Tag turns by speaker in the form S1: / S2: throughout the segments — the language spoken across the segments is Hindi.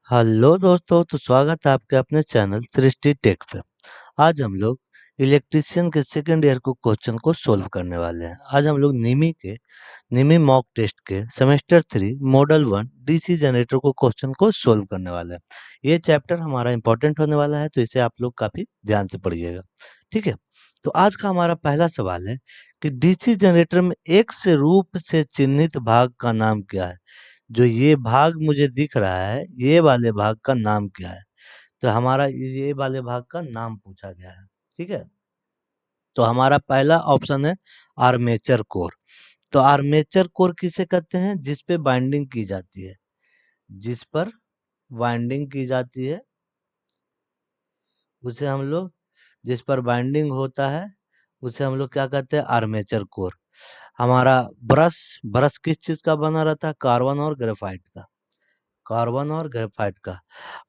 S1: हेलो दोस्तों, तो स्वागत है आपके अपने चैनल सृष्टि टेक पे। आज हम लोग इलेक्ट्रीशियन के सेकंड ईयर को क्वेश्चन को सोल्व करने वाले हैं। आज हम लोग निमी मॉक टेस्ट के सेमेस्टर 3 मॉडल 1 डीसी जनरेटर को क्वेश्चन को सोल्व करने वाले हैं। ये चैप्टर हमारा इंपॉर्टेंट होने वाला है, तो इसे आप लोग काफी ध्यान से पढ़िएगा। ठीक है, तो आज का हमारा पहला सवाल है कि डीसी जनरेटर में एक से रूप से चिन्हित भाग का नाम क्या है। जो ये भाग मुझे दिख रहा है, ये वाले भाग का नाम क्या है? तो हमारा ये वाले भाग का नाम पूछा गया है। ठीक है, तो हमारा पहला ऑप्शन है आर्मेचर कोर। तो आर्मेचर कोर किसे कहते हैं? जिस पे बाइंडिंग की जाती है, जिस पर बाइंडिंग की जाती है उसे हम लोग, जिस पर बाइंडिंग होता है उसे हम लोग क्या कहते हैं? Armature core. हमारा ब्रश ब्रश किस चीज का बना रहता है? कार्बन और ग्रेफाइट का। कार्बन और ग्रेफाइट का।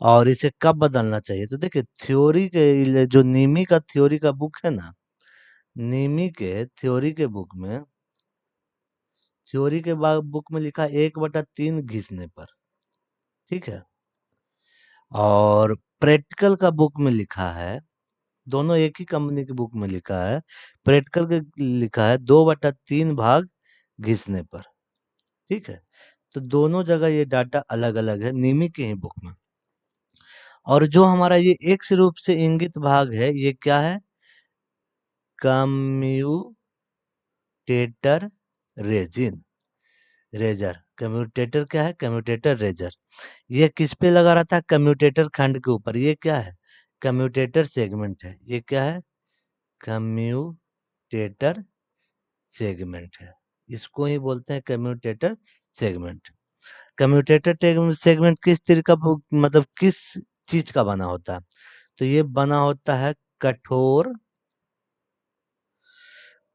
S1: और इसे कब बदलना चाहिए? तो देखिए, थ्योरी के जो नीमी का थ्योरी का बुक है ना, नीमी के थ्योरी के बुक में, बुक में लिखा 1/3 घिसने पर। ठीक है, और प्रैक्टिकल का बुक में लिखा है, दोनों एक ही कंपनी की बुक में लिखा है, प्रैक्टिकल के लिखा है 2/3 भाग घिसने पर। ठीक है, तो दोनों जगह ये डाटा अलग अलग है नीमी की ही बुक में। और जो हमारा ये एक्स रूप से इंगित भाग है, ये क्या है? Commutator resin razor. कम्यूटेटर क्या है? Commutator riser. ये किस पे लगा रहा था? कम्यूटेटर खंड के ऊपर। ये क्या है? कम्यूटेटर सेगमेंट है। ये क्या है? कम्यूटेटर सेगमेंट है। इसको ही बोलते हैं कम्यूटेटर सेगमेंट। कम्यूटेटर सेगमेंट किस तरह का मतलब किस चीज का बना होता है? तो ये बना होता है कठोर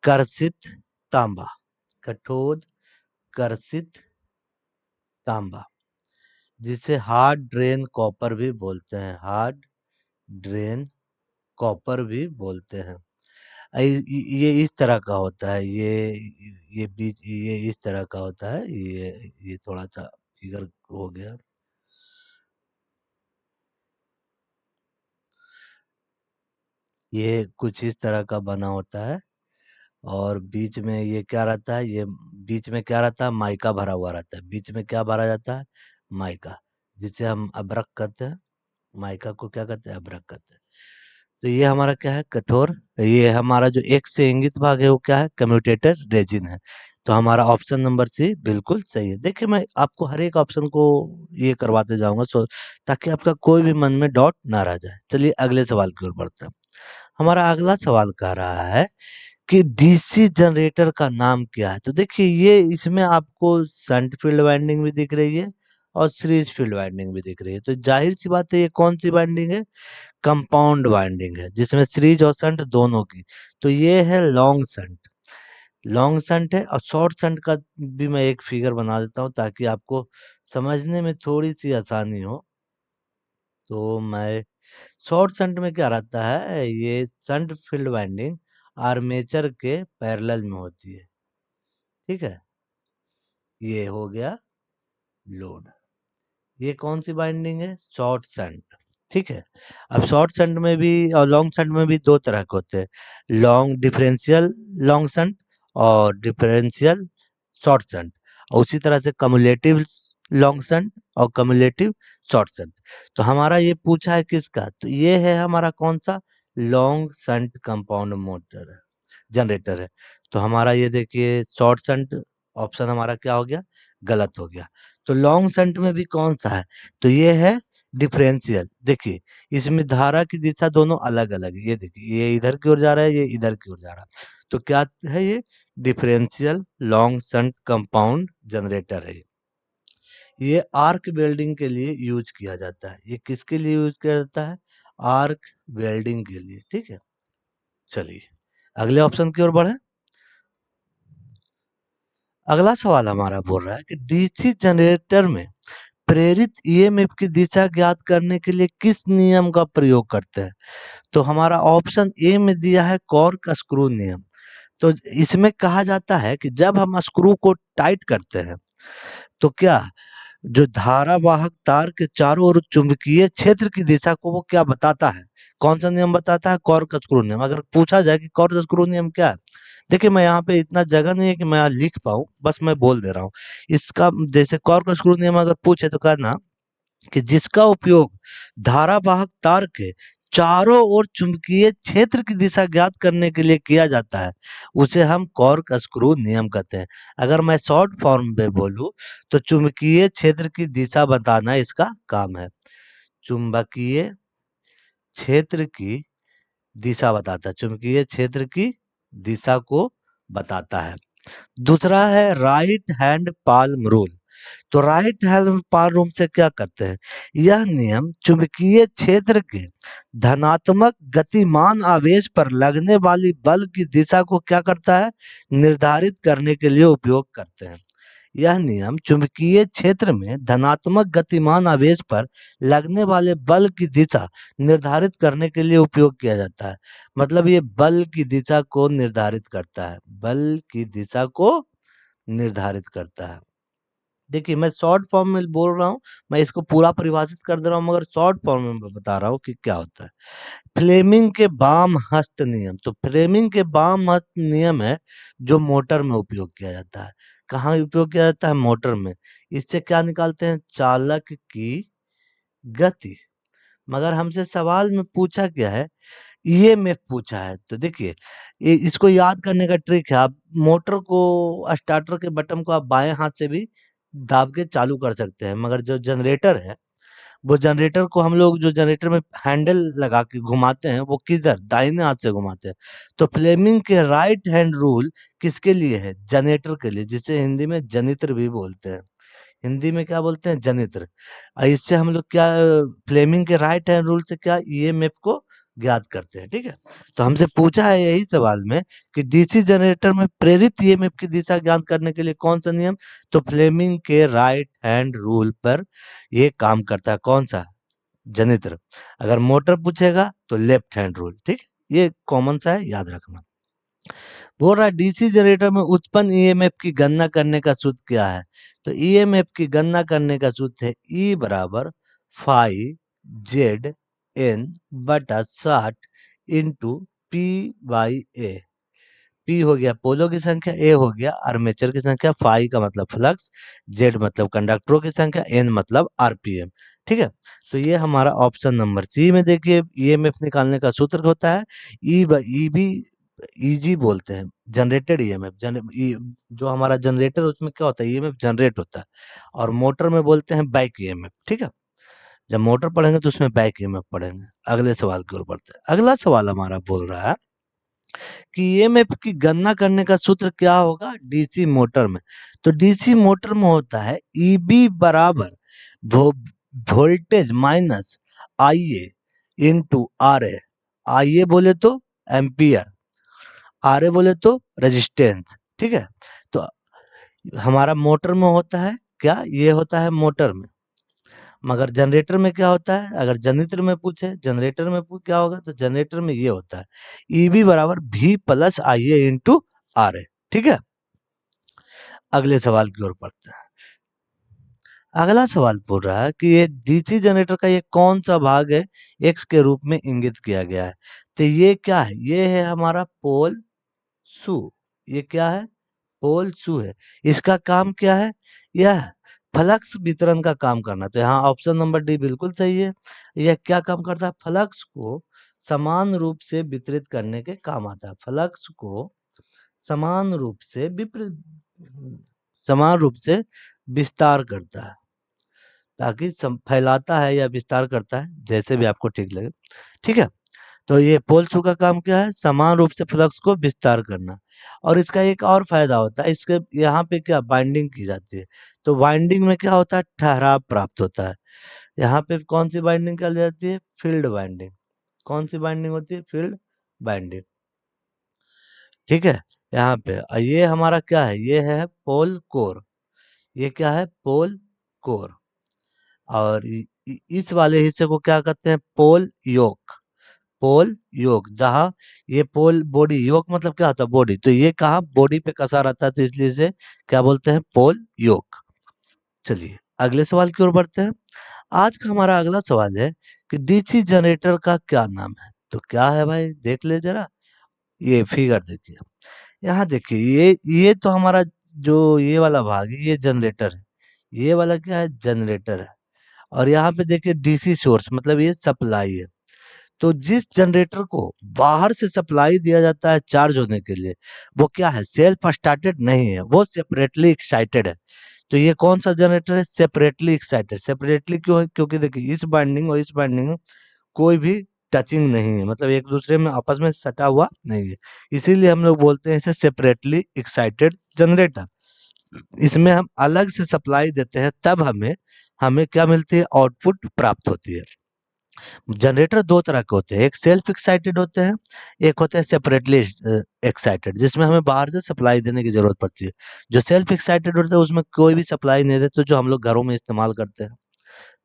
S1: कर्षित तांबा। कठोर कर्षित तांबा, जिसे हार्ड ड्रेन कॉपर भी बोलते हैं। हार्ड ड्रेन कॉपर भी बोलते हैं। ये इस तरह का होता है। ये इस तरह का होता है। ये थोड़ा सा फिगर हो गया। ये कुछ इस तरह का बना होता है, और बीच में ये क्या रहता है? ये बीच में क्या रहता है? माइका भरा हुआ रहता है। बीच में क्या भरा जाता है? माइका, जिसे हम अब्रक कहते हैं। माइका को क्या कहते हैं? अब्रक कहते हैं। तो ये हमारा क्या है? कठोर। ये हमारा जो एक से इंगित भाग है वो क्या है? कम्यूटेटर रेजिन है। तो हमारा ऑप्शन नंबर सी बिल्कुल सही है। देखिए, मैं आपको हर एक ऑप्शन को ये करवाते जाऊंगा, ताकि आपका कोई भी मन में डाउट ना रह जाए। चलिए अगले सवाल की ओर बढ़ते हैं। हमारा अगला सवाल कह रहा है कि डीसी जनरेटर का नाम क्या है? तो देखिए, ये इसमें आपको शंट फील्ड वाइंडिंग भी दिख रही है और सीरीज फील्ड वाइंडिंग भी दिख रही है। तो जाहिर सी बात है, ये कौन सी वाइंडिंग है? कंपाउंड वाइंडिंग है, जिसमें सीरीज और शंट दोनों की। तो ये है लॉन्ग शंट। लॉन्ग शंट है। और शॉर्ट शंट का भी मैं एक फिगर बना देता हूँ, ताकि आपको समझने में थोड़ी सी आसानी हो। तो मैं, शॉर्ट शंट में क्या रहता है? ये शंट फील्ड वाइंडिंग आर्मेचर के पैरेलल में होती है। ठीक है, ये हो गया लोड। ये कौन सी बाइंडिंग है? Short shunt. ठीक है, अब शॉर्ट शंट में भी और लॉन्ग शंट में भी दो तरह के होते हैं। लॉन्ग डिफरेंशियल लॉन्ग शंट और डिफरेंशियल शॉर्ट शंट। और उसी तरह से कम्युलेटिव लॉन्ग शंट और कम्युलेटिव शॉर्ट शंट। तो हमारा ये पूछा है किसका? तो ये है हमारा कौन सा? लॉन्ग शंट कंपाउंड मोटर है, जनरेटर है। तो हमारा ये देखिए, शॉर्ट शंट ऑप्शन हमारा क्या हो गया? गलत हो गया। तो लॉन्ग शंट में भी कौन सा है? तो ये है डिफरेंशियल। देखिए, इसमें धारा की दिशा दोनों अलग अलग है। ये देखिए, ये इधर की ओर जा रहा है, ये इधर की ओर जा रहा है। तो क्या है ये? Differential long shunt compound generator है। ये आर्क वेल्डिंग के लिए यूज किया जाता है। ये किसके लिए यूज किया जाता है? आर्क वेल्डिंग के लिए। ठीक है, चलिए अगले ऑप्शन की ओर बढ़े। अगला सवाल हमारा बोल रहा है कि डीसी जनरेटर में प्रेरित ईएमएफ की दिशा ज्ञात करने के लिए किस नियम का प्रयोग करते हैं? तो हमारा ऑप्शन ए में दिया है कॉर्क स्क्रू नियम। तो इसमें कहा जाता है कि जब हम स्क्रू को टाइट करते हैं, तो क्या जो धारावाहक तार के चारों ओर चुंबकीय क्षेत्र की दिशा को वो क्या बताता है? कौन सा नियम बताता है? कॉर्क-स्क्रू नियम। अगर पूछा जाए कि कॉर्क-स्क्रू नियम क्या है? देखिए, मैं यहाँ पे इतना जगह नहीं है कि मैं यहाँ लिख पाऊँ, बस मैं बोल दे रहा हूँ। इसका जैसे कॉर्क-स्क्रू नियम अगर पूछे तो कहना कि जिसका उपयोग धारावाहक तार के चारों ओर चुंबकीय क्षेत्र की दिशा ज्ञात करने के लिए किया जाता है, उसे हम कॉर्क स्क्रू नियम कहते हैं। अगर मैं शॉर्ट फॉर्म में बोलूं तो चुंबकीय क्षेत्र की दिशा बताना इसका काम है। चुंबकीय क्षेत्र की दिशा बताता है, चुंबकीय क्षेत्र की दिशा को बताता है। दूसरा है राइट हैंड पाल्म रूल। तो राइट हैंड पावर रूम से क्या करते हैं? यह नियम चुंबकीय क्षेत्र के धनात्मक गतिमान आवेश पर लगने वाली बल की दिशा को क्या करता है? निर्धारित करने के लिए उपयोग करते हैं। यह नियम चुंबकीय क्षेत्र में धनात्मक गतिमान आवेश पर लगने वाले बल की दिशा निर्धारित करने के लिए उपयोग किया जाता है। मतलब ये बल की दिशा को निर्धारित करता है, बल की दिशा को निर्धारित करता है। देखिए, मैं शॉर्ट फॉर्म में बोल रहा हूँ, मैं इसको पूरा परिभाषित कर दे रहा हूँ, मगर शॉर्ट फॉर्म में मैं बता रहा हूँ कि क्या होता है। फ्लेमिंग के बाम हस्त नियम। तो फ्लेमिंग के बाम हस्त नियम है जो मोटर में उपयोग किया जाता है। कहाँ उपयोग किया जाता है? मोटर में। इससे क्या निकालते हैं? चालक की गति। मगर हमसे सवाल में पूछा क्या है? ईएमएफ पूछा है। तो देखिए, इसको याद करने का ट्रिक है, आप मोटर को स्टार्टर के बटन को आप बाएं हाथ से भी दाब के चालू कर सकते हैं, मगर जो जनरेटर है, वो जनरेटर को हम लोग जो जनरेटर में हैंडल लगा के घुमाते हैं, वो किधर? दाहिने हाथ से घुमाते हैं। तो फ्लेमिंग के राइट हैंड रूल किसके लिए है? जनरेटर के लिए, जिसे हिंदी में जनित्र भी बोलते हैं। हिंदी में क्या बोलते हैं? जनित्र। इससे हम लोग क्या फ्लेमिंग के राइट हैंड रूल से क्या ईएमएफ को ज्ञात करते हैं। ठीक है, तो हमसे पूछा है यही सवाल में कि डीसी जनरेटर में प्रेरित ईएमएफ की दिशा ज्ञात करने के लिए कौन सा नियम? तो फ्लेमिंग के राइट हैंड रूल पर ये काम करता है। कौन सा? जनित्र। अगर मोटर पूछेगा तो लेफ्ट हैंड रूल। ठीक है, ये कॉमन सा है, याद रखना। बोल रहा है डीसी जनरेटर में उत्पन्न ईएमएफ की गणना करने का सूत्र क्या है? तो ईएमएफ की गणना करने का सूत्र है ई बराबर 5 ZN/60 into P by A. P हो गया पोलो की संख्या, ए हो गया आर्मेचर की संख्या, फाई का मतलब फ्लक्स, जेड मतलब कंडक्टरों की संख्या, एन मतलब आरपीएम। ठीक है, तो ये हमारा ऑप्शन नंबर सी में देखिए ईएमएफ निकालने का सूत्र होता है ईबी, ईजी बोलते हैं जनरेटेड ईएमएफ। जो हमारा जनरेटर उसमें क्या होता है? ईएमएफ जनरेट होता है, और मोटर में बोलते हैं बैक ईएमएफ। ठीक है, जब मोटर पढ़ेंगे तो उसमें बैक ईएमएफ पढ़ेंगे। अगले सवाल की ओर बढ़ते हैं। अगला सवाल हमारा बोल रहा है कि ईएमएफ की गणना करने का सूत्र क्या होगा डीसी मोटर में? तो डीसी मोटर में होता है ईबी बराबर वोल्टेज माइनस आईए इंटू आर ए। आईए बोले तो एम्पियर, आर ए बोले तो रेजिस्टेंस। ठीक है, तो हमारा मोटर में होता है क्या? ये होता है मोटर में। मगर जनरेटर में क्या होता है? अगर जनित्र में पूछे, जनरेटर में क्या होगा? तो जनरेटर में ये होता है ईबी बराबर भी plus I A into R A. ठीक है, अगले सवाल की ओर बढ़ते हैं। अगला सवाल पूछ रहा है कि ये डीसी जनरेटर का ये कौन सा भाग है एक्स के रूप में इंगित किया गया है? तो ये क्या है? ये है हमारा पोल शू। ये क्या है? पोल शू है। इसका काम क्या है? यह फ्लक्स वितरण का काम करना। तो यहाँ ऑप्शन नंबर डी बिल्कुल सही है। यह क्या काम करता है? फ्लक्स को समान रूप से वितरित करने के काम आता है। फ्लक्स को समान रूप से समान रूप से विस्तार करता है, ताकि फैलाता है या विस्तार करता है, जैसे भी आपको ठीक लगे। ठीक है, तो ये पोल शू का काम क्या है? समान रूप से फ्लक्स को विस्तार करना। और इसका एक और फायदा होता है, इसके यहाँ पे क्या बाइंडिंग की जाती है, तो बाइंडिंग में क्या होता है? ठहराव प्राप्त होता है। यहाँ पे कौन सी बाइंडिंग की जाती है? Field binding. कौन सी बाइंडिंग होती है? Field binding. ठीक है, यहाँ पे ये हमारा क्या है? ये है पोल कोर। ये क्या है? पोल कोर। और इस वाले हिस्से को क्या कहते हैं? पोल योक। पोल योक, जहाँ ये पोल बॉडी, योक मतलब क्या होता है? बॉडी। तो ये कहाँ? बॉडी पे कसा रहता है, तो इसलिए इसे क्या बोलते हैं? पोल योक। चलिए अगले सवाल की ओर बढ़ते हैं। आज का हमारा अगला सवाल है कि डीसी जनरेटर का क्या नाम है? तो क्या है भाई, देख ले जरा। ये फिगर देखिए, यहाँ देखिए, ये तो हमारा जो ये वाला भाग है ये जनरेटर है। ये वाला क्या है? जनरेटर है। और यहाँ पे देखिए डीसी सोर्स, मतलब ये सप्लाई है। तो जिस जनरेटर को बाहर से सप्लाई दिया जाता है चार्ज होने के लिए, वो क्या है? सेल्फ स्टार्टेड नहीं है, वो सेपरेटली एक्साइटेड है। तो ये कौन सा जनरेटर है? Separately excited. सेपरेटली क्यों है? क्योंकि देखिए इस बाइंडिंग और इस बाइंडिंग में कोई भी टचिंग नहीं है, मतलब एक दूसरे में आपस में सटा हुआ नहीं है। इसीलिए हम लोग बोलते हैं इसे सेपरेटली एक्साइटेड जनरेटर। इसमें हम अलग से सप्लाई देते हैं, तब हमें हमें क्या मिलती है? आउटपुट प्राप्त होती है। जनरेटर दो तरह के होते हैं, एक सेल्फ एक्साइटेड होते हैं, एक होते हैं सेपरेटली एक्साइटेड, जिसमें हमें बाहर से सप्लाई देने की जरूरत पड़ती है। जो सेल्फ एक्साइटेड होते हैं उसमें कोई भी सप्लाई नहीं देते, जो हम लोग घरों में इस्तेमाल करते हैं।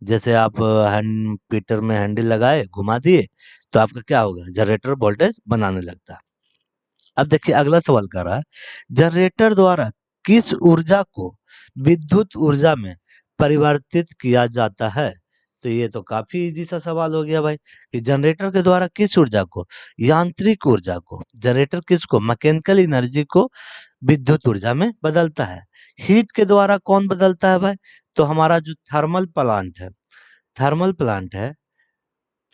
S1: जैसे आप हैंड पीटर में हैंडल लगाए, घुमा दिए, तो आपका क्या होगा? जनरेटर वोल्टेज बनाने लगता है। अब देखिए अगला सवाल कर रहा है, जनरेटर द्वारा किस ऊर्जा को विद्युत ऊर्जा में परिवर्तित किया जाता है? तो ये तो काफी इजी सा सवाल हो गया भाई, कि जनरेटर के द्वारा किस ऊर्जा को? यांत्रिक ऊर्जा को। जनरेटर किसको? मैकेनिकल एनर्जी को विद्युत ऊर्जा में बदलता है। हीट के द्वारा कौन बदलता है भाई? तो हमारा जो थर्मल प्लांट है, थर्मल प्लांट है,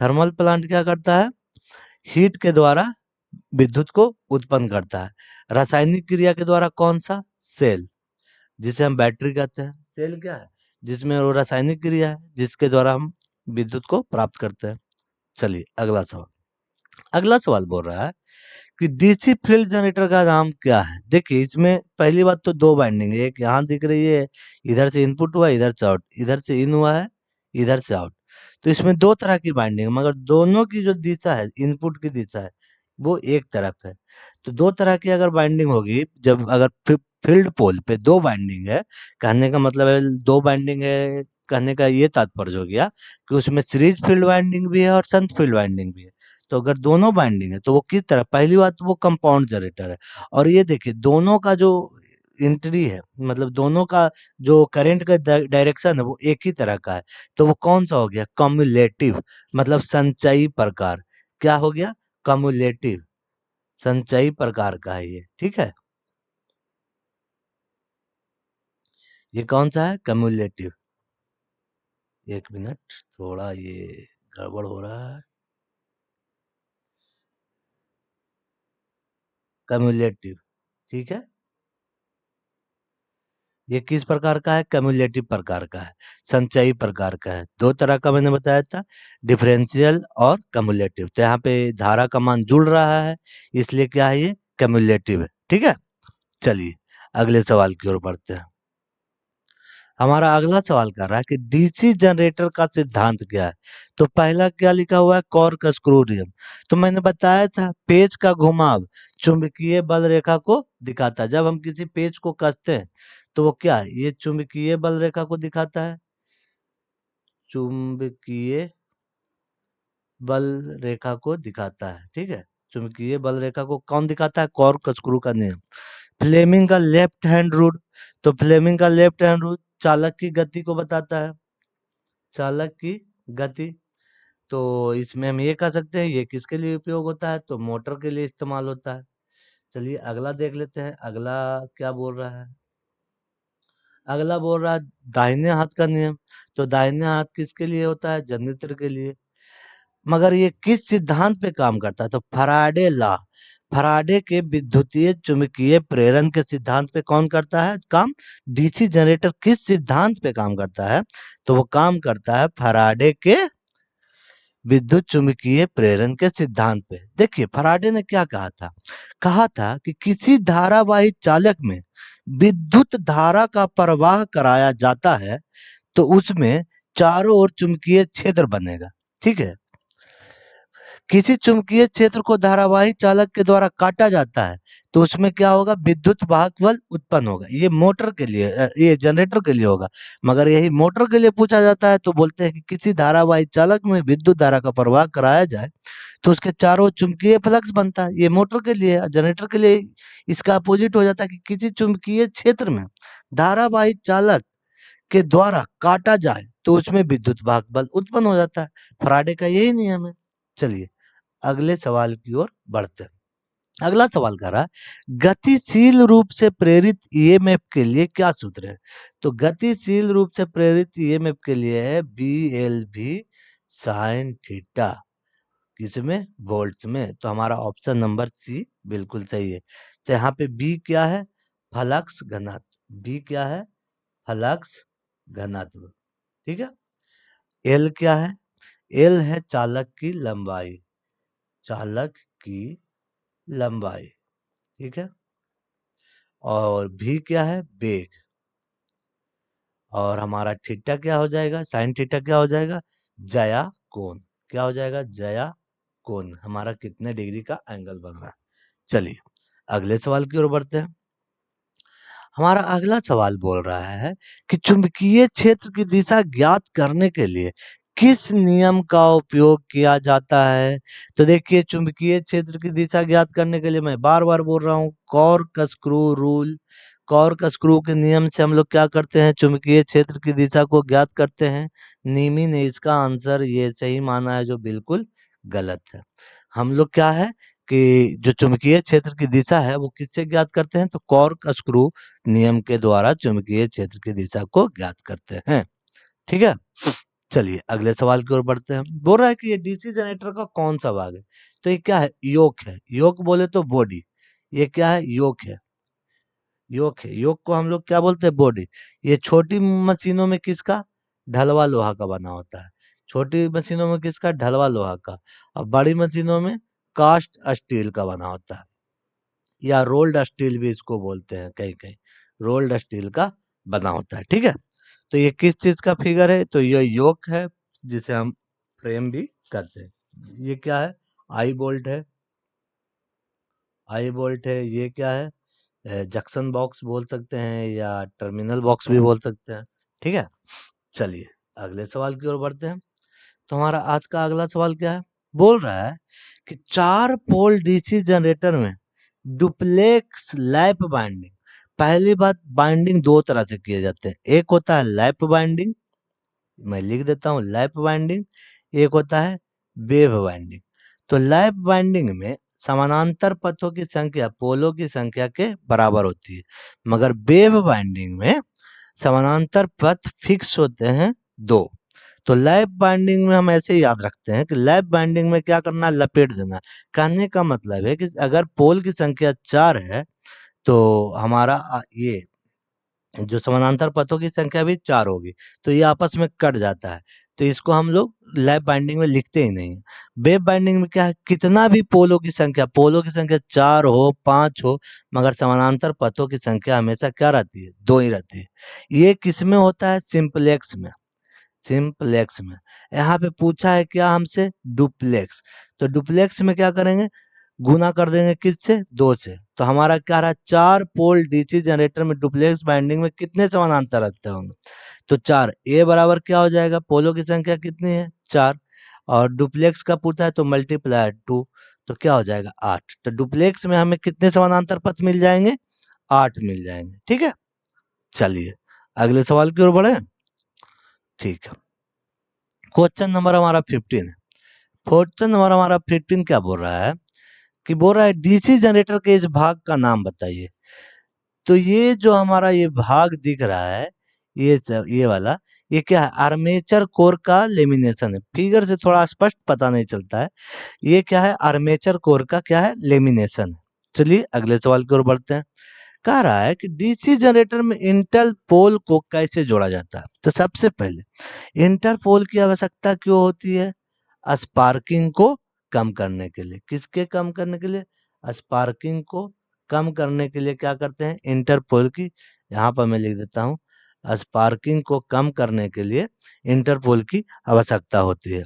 S1: थर्मल प्लांट क्या करता है? हीट के द्वारा विद्युत को उत्पन्न करता है। रासायनिक क्रिया के द्वारा कौन सा? सेल, जिसे हम बैटरी कहते हैं। सेल क्या है? जिसमें वो रासायनिक क्रिया है जिसके द्वारा हम विद्युत को प्राप्त करते हैं। चलिए अगला सवाल। अगला सवाल बोल रहा है कि डीसी फील्ड जनरेटर का नाम क्या है? देखिए इसमें पहली बात तो दो वाइंडिंग है, एक यहाँ दिख रही है, इधर से इनपुट हुआ, इधर से आउट, इधर से इन हुआ है, इधर से आउट। तो इसमें दो तरह की बाइंडिंग, मगर दोनों की जो दिशा है, इनपुट की दिशा है, वो एक तरफ है। तो दो तरह की अगर बाइंडिंग होगी, जब अगर फील्ड पोल पे दो बाइंडिंग है, कहने का मतलब है दो बाइंडिंग है, कहने का ये तात्पर्य हो गया कि उसमें सीरीज फील्ड वाइंडिंग भी है और शंट फील्ड वाइंडिंग भी है। तो अगर दोनों बाइंडिंग है तो वो किस तरह? पहली बात तो वो कंपाउंड जनरेटर है। और ये देखिए दोनों का जो एंट्री है, मतलब दोनों का जो करंट का डायरेक्शन है वो एक ही तरह का है। तो वो कौन सा हो गया? कम्युलेटिव, मतलब संचयी प्रकार। क्या हो गया? कम्युलेटिव, संचयी प्रकार का है ये, ठीक है। ये कौन सा है? कम्युलेटिव। एक मिनट, थोड़ा ये गड़बड़ हो रहा है। कम्युलेटिव, ठीक है। ये किस प्रकार का है? कम्युलेटिव प्रकार का है, संचयी प्रकार का है। दो तरह का मैंने बताया था, डिफरेंशियल और कम्युलेटिव। तो यहाँ पे धारा का मान जुड़ रहा है, इसलिए क्या है? ये कम्युलेटिव है, ठीक है। चलिए अगले सवाल की ओर बढ़ते हैं। हमारा अगला सवाल कर रहा है कि डीसी जनरेटर का सिद्धांत क्या है? तो पहला क्या लिखा हुआ है? कॉर्कस्क्रू नियम। तो मैंने बताया था पेज का घुमाव चुंबकीय बल रेखा को दिखाता है। जब हम किसी पेज को कसते हैं तो वो क्या है? ये चुंबकीय बल रेखा को दिखाता है। चुंबकीय बल रेखा को दिखाता है, ठीक है। चुंबकीय बल रेखा को कौन दिखाता है? कॉर्कस्क्रू का नियम। फ्लेमिंग का लेफ्ट हैंड रूल। तो फ्लेमिंग का लेफ्ट हैंड रूल चालक की गति को बताता है, चालक की गति। तो इसमें हम ये कह सकते हैं ये किसके लिए उपयोग होता है? तो मोटर के लिए इस्तेमाल होता है। चलिए अगला देख लेते हैं, अगला क्या बोल रहा है। अगला बोल रहा है दाहिने हाथ का नियम। तो दाहिने हाथ किसके लिए होता है? जनरेटर के लिए। मगर ये किस सिद्धांत पे काम करता है? तो फराडे लॉ, फराडे के विद्युतीय चुंबकीय प्रेरण के सिद्धांत पे कौन करता है काम? डीसी जनरेटर किस सिद्धांत पे काम करता है? तो वो काम करता है फराडे के विद्युत चुम्बकीय प्रेरण के सिद्धांत पे। देखिए फराडे ने क्या कहा था कि किसी धारावाही चालक में विद्युत धारा का प्रवाह कराया जाता है तो उसमें चारों ओर चुंबकीय क्षेत्र बनेगा, ठीक है। किसी चुंबकीय क्षेत्र को धारावाही चालक के द्वारा काटा जाता है तो उसमें क्या होगा? विद्युत वाहक बल उत्पन्न होगा। ये मोटर के लिए ये जनरेटर के लिए होगा। मगर यही मोटर के लिए पूछा जाता है तो बोलते हैं कि किसी धारावाही चालक में विद्युत धारा का प्रवाह कराया जाए तो उसके चारों चुंबकीय फ्लक्स बनता है। ये मोटर के लिए है। जनरेटर के लिए इसका अपोजिट हो जाता है कि किसी चुंबकीय क्षेत्र में धारावाही चालक के द्वारा काटा जाए तो उसमें विद्युत भाग बल उत्पन्न हो जाता है। फैराडे का यही नियम है। चलिए अगले सवाल की ओर बढ़ते हैं। अगला सवाल कर रहा है गतिशील रूप से प्रेरित ईएमएफ के लिए क्या सूत्र है? तो गतिशील रूप से प्रेरित ईएमएफ के लिए है BLV साइन थीटा। किसमें? वोल्ट्स में। तो हमारा ऑप्शन नंबर सी बिल्कुल सही है। तो यहाँ पे बी क्या है? फ्लक्स घनत्व। बी क्या है? फ्लक्स घनत्व। ठीक है। एल क्या है? एल है चालक की लंबाई। चालक की लंबाई। ठीक है। और भी क्या है? वेग। और हमारा थीटा क्या हो जाएगा? साइन थीटा क्या हो जाएगा? ज्या कोण। क्या हो जाएगा? ज्या कोण। हमारा कितने डिग्री का एंगल बन रहा है। चलिए अगले सवाल की ओर बढ़ते हैं। हमारा अगला सवाल बोल रहा है कि चुंबकीय क्षेत्र की दिशा ज्ञात करने के लिए किस नियम का उपयोग किया जाता है? तो देखिए चुंबकीय क्षेत्र की दिशा ज्ञात करने के लिए मैं बार बार बोल रहा हूँ कॉर्कस्क्रू रूल। कॉर्कस्क्रू के नियम से हम लोग क्या करते हैं? चुंबकीय क्षेत्र की दिशा को ज्ञात करते हैं। निमी ने इसका आंसर ये सही माना है जो बिल्कुल गलत है। हम लोग क्या है कि जो चुंबकीय क्षेत्र की दिशा है वो किससे ज्ञात करते हैं? तो कॉर्कस्क्रू नियम के द्वारा चुंबकीय क्षेत्र की दिशा को ज्ञात करते हैं। ठीक है। चलिए अगले सवाल की ओर बढ़ते हैं। बोल रहा है कि ये डीसी जनरेटर का कौन सा भाग है? तो ये क्या है? योक है। योक बोले तो बॉडी। ये क्या है? योक है। योक है। योक को हम लोग क्या बोलते हैं? बॉडी। ये छोटी मशीनों में किसका? ढलवा लोहा का बना होता है। छोटी मशीनों में किसका? ढलवा लोहा का। और बड़ी मशीनों में कास्ट स्टील का बना होता है, या रोल्ड स्टील भी इसको बोलते हैं कहीं कहीं। रोल्ड स्टील का बना होता है। ठीक है। तो ये किस चीज का फिगर है? तो ये योक है जिसे हम फ्रेम भी कहते हैं। ये क्या है? आई बोल्ट है। आई बोल्ट है। ये क्या है? जंक्शन बॉक्स बोल सकते हैं या टर्मिनल बॉक्स भी बोल सकते हैं। ठीक है। चलिए अगले सवाल की ओर बढ़ते हैं। तो हमारा आज का अगला सवाल क्या है? बोल रहा है कि 4 पोल डीसी जनरेटर में डुप्लेक्स लैप बाइंडिंग। पहली बात, बाइंडिंग दो तरह से किए जाते हैं। एक होता है लैप बाइंडिंग, मैं लिख देता हूँ लैप बाइंडिंग। एक होता है वेव बाइंडिंग। तो लैप बाइंडिंग में समानांतर पथों की संख्या पोलों की संख्या के बराबर होती है, मगर वेव बाइंडिंग में समानांतर पथ फिक्स होते हैं 2। तो लैप बाइंडिंग में हम ऐसे ही याद रखते हैं कि लैप बाइंडिंग में क्या करना है? लपेट देना। कहने का मतलब है कि अगर पोल की संख्या 4 है तो हमारा ये जो समानांतर पथों की संख्या भी 4 होगी, तो ये आपस में कट जाता है। तो इसको हम लोग लैप बाइंडिंग में लिखते ही नहीं है। वेव बाइंडिंग में क्या है? कितना भी पोलों की संख्या 4 हो 5 हो, मगर समानांतर पथों की संख्या हमेशा क्या रहती है? 2 ही रहती है। ये किस में होता है? सिंपलेक्स में। सिंपलेक्स में। यहाँ पे पूछा है क्या हमसे? डुप्लेक्स। तो डुप्लेक्स में क्या करेंगे? गुना कर देंगे किससे? 2 से। तो हमारा क्या रहा? 4 पोल डीसी जनरेटर में डुप्लेक्स बाइंडिंग में कितने समानांतर रहते होंगे? तो 4। ए बराबर क्या हो जाएगा? पोलों की संख्या कितनी है? 4। और डुप्लेक्स का पूछा है तो मल्टीप्लाई 2। तो क्या हो जाएगा? 8। तो डुप्लेक्स में हमें कितने समानांतर पथ मिल जाएंगे? 8 मिल जाएंगे। ठीक है। चलिए अगले सवाल की ओर बढ़े। ठीक है। क्वेश्चन नंबर हमारा 15 है। क्वेश्चन नंबर हमारा 15 क्या बोल रहा है कि बोल रहा है डीसी जनरेटर के इस भाग का नाम बताइए। तो ये जो हमारा ये भाग दिख रहा है, ये वाला, ये क्या है? आर्मेचर कोर का लेमिनेशन है। फिगर से थोड़ा स्पष्ट पता नहीं चलता है। ये क्या है? आर्मेचर कोर का क्या है? लेमिनेशन। चलिए अगले सवाल की ओर बढ़ते हैं। कह रहा है कि डीसी जनरेटर में इंटर पोल को कैसे जोड़ा जाता है? तो सबसे पहले इंटर पोल की आवश्यकता क्यों होती है? स्पार्किंग को कम करने के लिए। किसके कम करने के लिए? स्पार्किंग को कम करने के लिए क्या करते हैं? इंटरपोल की, यहाँ पर मैं लिख देता हूँ, स्पार्किंग को कम करने के लिए इंटरपोल की आवश्यकता होती है।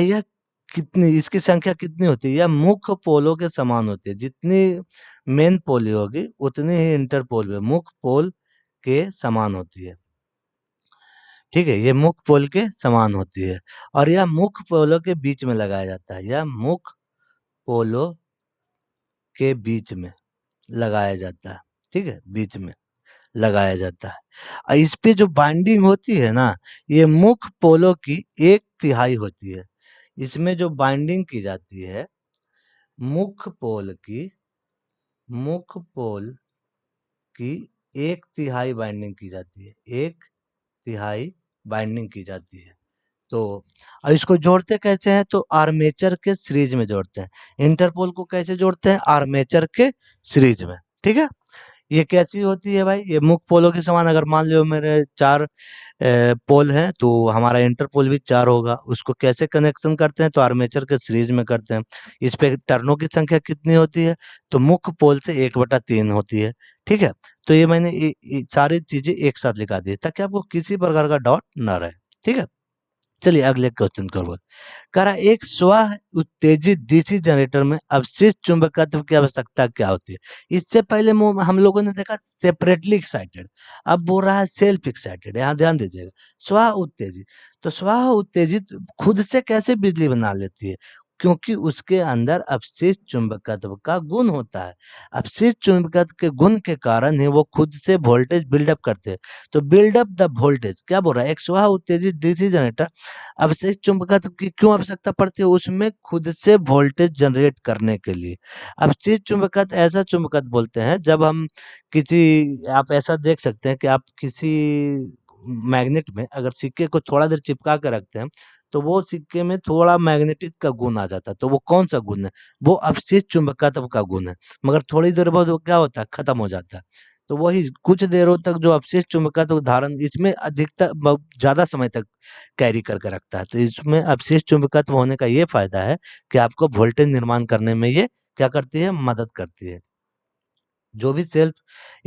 S1: यह कितनी, इसकी संख्या कितनी होती है? यह मुख्य पोलों के समान होती है। जितनी मेन पोल होगी उतनी ही इंटरपोल में मुख्य पोल के समान होती है। ठीक है। ये मुख्य पोल के समान होती है और यह मुख्य पोलों के बीच में लगाया जाता है। यह मुख्य पोलों के बीच में लगाया जाता है। ठीक है, बीच में लगाया जाता है। इस पे जो बाइंडिंग होती है ना, ये मुख्य पोलों की 1/3 होती है। इसमें जो बाइंडिंग की जाती है, मुख्य पोल की मुख्य पोल की 1/3 बाइंडिंग की जाती है। 1/3 बाइंडिंग की जाती है। तो इसको जोड़ते कैसे हैं? तो आर्मेचर के सीरीज में जोड़ते हैं। इंटरपोल को कैसे जोड़ते हैं? आर्मेचर के सीरीज में। ठीक है। ये कैसी होती है भाई? ये मुख्य पोलों के समान। अगर मान लो मेरे 4 पोल हैं, तो हमारा इंटरपोल भी 4 होगा। उसको कैसे कनेक्शन करते हैं? तो आर्मेचर के सीरीज में करते हैं। इस पे टर्नों की संख्या कितनी होती है? तो मुख्य पोल से 1/3 होती है। ठीक है। तो ये मैंने सारी चीजें एक साथ लिखा दी ताकि आपको किसी प्रकार का डाउट ना रहे। ठीक है। चलिए अगले क्वेश्चन की ओर बढ़ते हैं। कह रहा है, एक स्व उत्तेजित डीसी जनरेटर में अवशिष्ट चुंबकत्व की आवश्यकता क्या होती है? इससे पहले हम लोगों ने देखा सेपरेटली एक्साइटेड, अब बोल रहा है सेल्फ एक्साइटेड। यहाँ ध्यान दीजिएगा, स्व उत्तेजित। तो स्व उत्तेजित खुद से कैसे बिजली बना लेती है? क्योंकि उसके अंदर अपशिष्ट चुंबकत्व का गुण होता है। अपशिष्ट चुंबकत्व के गुण के कारण ही वो खुद से वोल्टेज बिल्डअप करते हैं। तो बिल्डअप द वोल्टेज क्या बोल रहा है? एक स्व उत्तेजित डीसी जनरेटर अवशिष्ट चुंबकत्व की क्यों आवश्यकता पड़ती है? उसमें खुद से वोल्टेज जनरेट करने के लिए। अवशिष्ट चुंबकत्व ऐसा चुंबकत्व बोलते हैं जब हम किसी, आप ऐसा देख सकते हैं कि आप किसी मैग्नेट में अगर सिक्के को थोड़ा देर चिपका के रखते हैं, तो वो सिक्के में थोड़ा मैग्नेटिक का गुण आ जाता है। तो वो कौन सा गुण है? वो अवशिष्ट चुंबकत्व का गुण है। मगर थोड़ी देर बाद वो क्या होता है? खत्म हो जाता है। तो वही कुछ देरों तक जो अवशिष्ट चुंबकत्व धारण इसमें अधिकतर ज्यादा समय तक कैरी करके रखता है। तो इसमें अपशिष्ट चुंबकत्व होने का ये फायदा है कि आपको वोल्टेज निर्माण करने में ये क्या करती है? मदद करती है। जो भी सेल्फ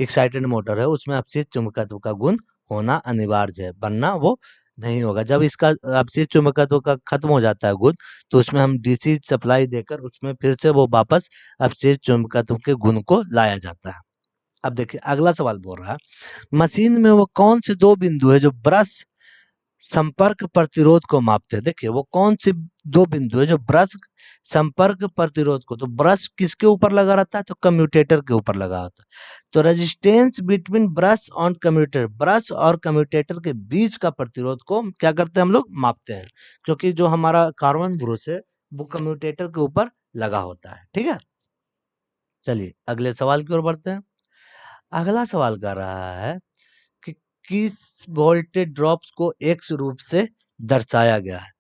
S1: एक्साइटेड मोटर है उसमें अपशिष्ट चुंबकत्व का गुण होना अनिवार्य है, वरना वो नहीं होगा। जब इसका अपशिष्ट चुंबकत्व का खत्म हो जाता है गुण, तो उसमें हम डीसी सप्लाई देकर उसमें फिर से वो वापस अपशिष्ट चुंबकत्व के गुण को लाया जाता है। अब देखिए अगला सवाल बोल रहा है, मशीन में वो कौन से 2 बिंदु है जो ब्रश संपर्क प्रतिरोध को मापते हैं? देखिए वो कौन से 2 बिंदु है जो ब्रश संपर्क प्रतिरोध को, तो ब्रश किसके ऊपर लगा रहता है? तो कम्यूटेटर के ऊपर लगा होता है। तो resistance between brush on commutator, brush और कम्यूटेटर के बीच का प्रतिरोध को क्या करते हैं? हम लोग मापते हैं, क्योंकि जो हमारा कार्बन ब्रश है वो कम्यूटेटर के ऊपर लगा होता है। ठीक है। चलिए अगले सवाल की ओर बढ़ते हैं। अगला सवाल कर रहा है कि किस वोल्टेज ड्रॉप्स को एक्स रूप से दर्शाया गया है?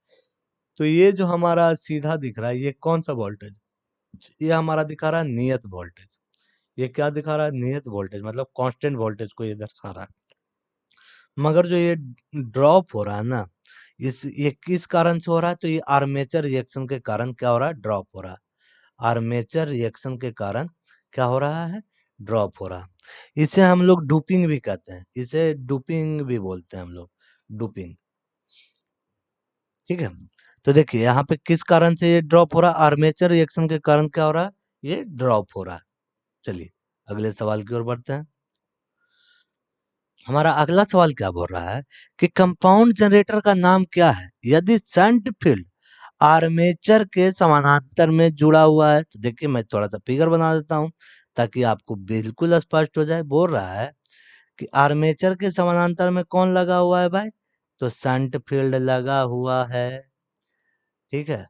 S1: तो ये जो हमारा सीधा दिख रहा है ये कौन सा वोल्टेज? ये हमारा दिखा रहा है नियत वोल्टेज। ये क्या दिखा रहा है? नियत वोल्टेज, मतलब कांस्टेंट वोल्टेज को ये दर्शा रहा है। मगर जो ये ड्रॉप हो रहा है ना, ये किस कारण से हो रहा है? तो ये आर्मेचर रिएक्शन के कारण क्या हो रहा है? ड्रॉप हो रहा है। आर्मेचर रिएक्शन के कारण क्या हो रहा है? ड्रॉप हो रहा है। इसे हम लोग डूपिंग भी कहते हैं, इसे डूपिंग भी बोलते हैं हम लोग, डूपिंग। ठीक है। तो देखिए यहाँ पे किस कारण से ये ड्रॉप हो रहा है? आर्मेचर रिएक्शन के कारण क्या हो रहा है? ये ड्रॉप हो रहा है। चलिए अगले सवाल की ओर बढ़ते हैं। हमारा अगला सवाल क्या बोल रहा है कि कंपाउंड जनरेटर का नाम क्या है यदि शंट फील्ड आर्मेचर के समानांतर में जुड़ा हुआ है? तो देखिए मैं थोड़ा सा फिगर बना देता हूँ ताकि आपको बिल्कुल स्पष्ट हो जाए। बोल रहा है कि आर्मेचर के समानांतर में कौन लगा हुआ है भाई? तो शंट फील्ड लगा हुआ है। ठीक है।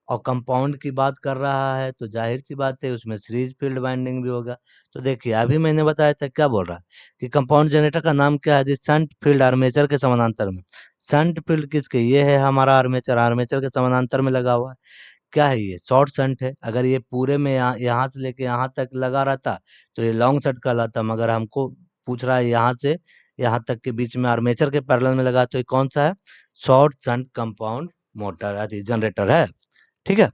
S1: और कंपाउंड की बात कर रहा है तो जाहिर सी बात है उसमें सीरीज फील्ड वाइंडिंग भी होगा। तो देखिए अभी मैंने बताया था क्या बोल रहा है कि कंपाउंड जनरेटर का नाम क्या है? शंट फील्ड आर्मेचर के समानांतर में। शंट फील्ड किसके? ये है हमारा आर्मेचर, आर्मेचर के समानांतर में लगा हुआ है। क्या है? ये शॉर्ट शंट है। अगर ये पूरे में यहाँ से लेके यहाँ तक लगा रहता तो ये लॉन्ग शंट कहलाता, मगर हमको पूछ रहा है यहाँ से यहाँ तक के बीच में आर्मेचर के पैरेलल में लगा, तो ये कौन सा है? Short shunt compound motor generator है। ठीक है।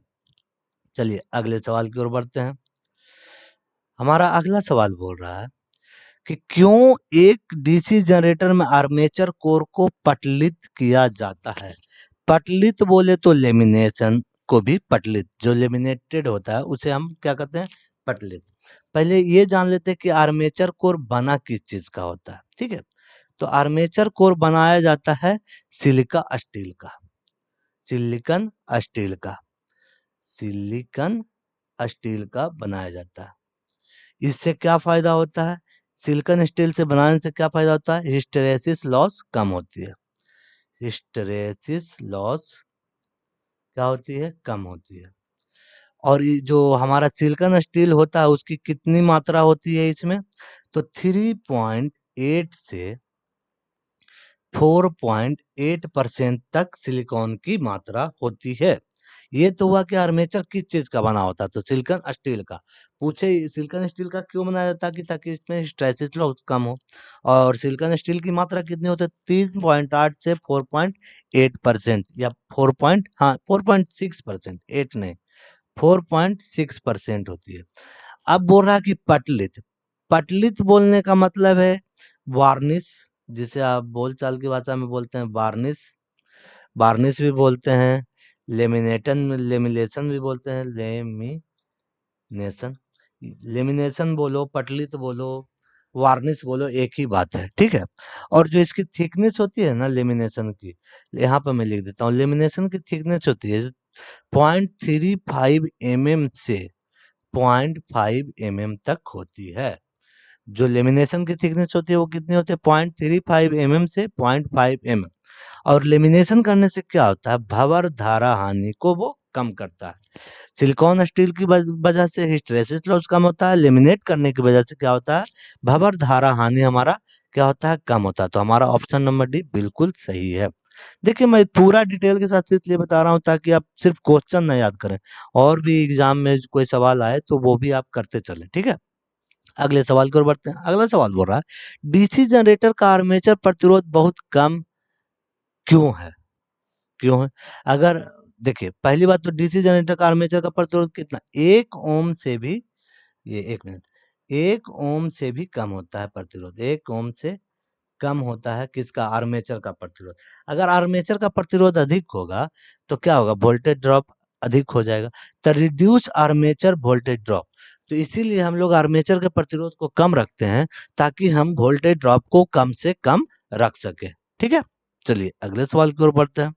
S1: चलिए अगले सवाल की ओर बढ़ते हैं। हमारा अगला सवाल बोल रहा है कि क्यों एक डीसी जनरेटर में आर्मेचर कोर को पटलित किया जाता है? पटलित बोले तो लेमिनेशन को भी पटलित, जो लेमिनेटेड होता है उसे हम क्या कहते हैं? पटलित। पहले ये जान लेते हैं कि आर्मेचर कोर बना किस चीज का होता है। ठीक है। तो आर्मेचर कोर बनाया जाता है सिलिका स्टील का, सिलिकन स्टील का, सिलिकन स्टील का बनाया जाता है। इससे क्या फायदा होता है? सिलिकॉन स्टील से बनाने से क्या फायदा होता है? हिस्टेरेसिस लॉस कम होती है। हिस्टेरेसिस लॉस क्या होती है? कम होती है। और ये जो हमारा सिलिकॉन स्टील होता है उसकी कितनी मात्रा होती है इसमें? तो 3.8 से 4.8% तक सिलिकॉन की मात्रा होती है। ये तो हुआ कि आर्मेचर किस चीज का बना होता है? तो सिलिकॉन स्टील का। पूछे सिलिकॉन स्टील का क्यों बनाया जाता है? कि ताकि इसमें स्ट्रेसेस लॉस कम हो। और सिलिकॉन स्टील की मात्रा कितनी होती है? 3.8 से 4.8% या 4.6%, 8 नहीं, 4.6% होती है। अब बोल रहा है कि पटलित। पटलित बोलने का मतलब है वार्निश, जिसे आप बोलचाल की भाषा में बोलते हैं वार्निश। वार्निश भी बोलते हैं, लेमिनेशन भी बोलते हैं, लेमिनेशन। लेमिनेशन बोलो, पटलित बोलो, वार्निश बोलो, एक ही बात है, ठीक है। और जो इसकी थिकनेस होती है ना लेमिनेशन की, यहाँ पर मैं लिख देता हूँ, लेमिनेशन की थिकनेस होती है 0.35 mm से 0.5 mm तक होती है। जो लेमिनेशन की थिकनेस होती है वो कितनी होती है? 0.35 mm से 0.5 mm। और लेमिनेशन करने से क्या होता है? भंवर धारा हानि को वो कम करता है। सिलिकॉन स्टील की वजह से हिस्टेरेसिस लॉस कम होता है। लेमिनेट करने की वजह से क्या होता है? भंवर धारा हानि हमारा क्या होता है? कम होता है। तो हमारा ऑप्शन नंबर डी बिल्कुल सही है। देखिए मैं पूरा डिटेल के साथ इसलिए बता रहा हूँ ताकि आप सिर्फ क्वेश्चन ना याद करें, और भी एग्जाम में कोई सवाल आए तो वो भी आप करते चलें, ठीक है। अगले सवाल की ओर बढ़ते हैं। अगला सवाल बोल रहा है डीसी जनरेटर का आर्मेचर प्रतिरोध बहुत कम क्यों है? क्यों है? अगर देखिए पहली बात तो डीसी जनरेटर का आर्मेचर का प्रतिरोध कितना? 1 ओम से भी, ये 1 मिनट, 1 ओम से भी कम होता है प्रतिरोध। 1 ओम से कम होता है किसका? आर्मेचर का प्रतिरोध। अगर आर्मेचर का प्रतिरोध अधिक होगा तो क्या होगा? वोल्टेज ड्रॉप अधिक हो जाएगा। तो रिड्यूस आर्मेचर वोल्टेज ड्रॉप। तो इसीलिए हम लोग आर्मेचर के प्रतिरोध को कम रखते हैं ताकि हम वोल्टेज ड्रॉप को कम से कम रख सके, ठीक है। चलिए अगले सवाल की ओर बढ़ते हैं।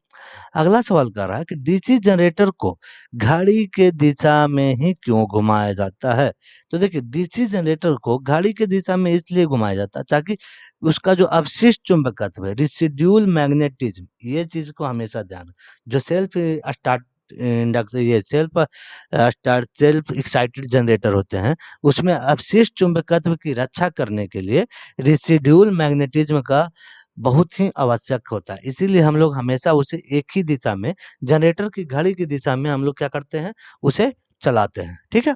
S1: अगला सवाल कर रहा है कि डीसी जनरेटर को घड़ी के दिशा में ही क्यों घुमाया जाता है? तो देखिए डीसी जनरेटर को घड़ी के दिशा में इसलिए घुमाया जाता है ताकि उसका जो अवशिष्ट चुंबकत्व है, रिसिड्यूल मैग्नेटिज्म, ये चीज को हमेशा ध्यान, जो सेल्फ स्टार्ट इंडक्स, ये सेल्फ एक्साइटेड जनरेटर होते हैं, उसमें अवशिष्ट चुंबकत्व की रक्षा करने के लिए रिसिड्यूल मैग्नेटिज्म का बहुत ही आवश्यक होता है। इसीलिए हम लोग हमेशा उसे एक ही दिशा में, जनरेटर की घड़ी की दिशा में हम लोग क्या करते हैं? उसे चलाते हैं, ठीक है।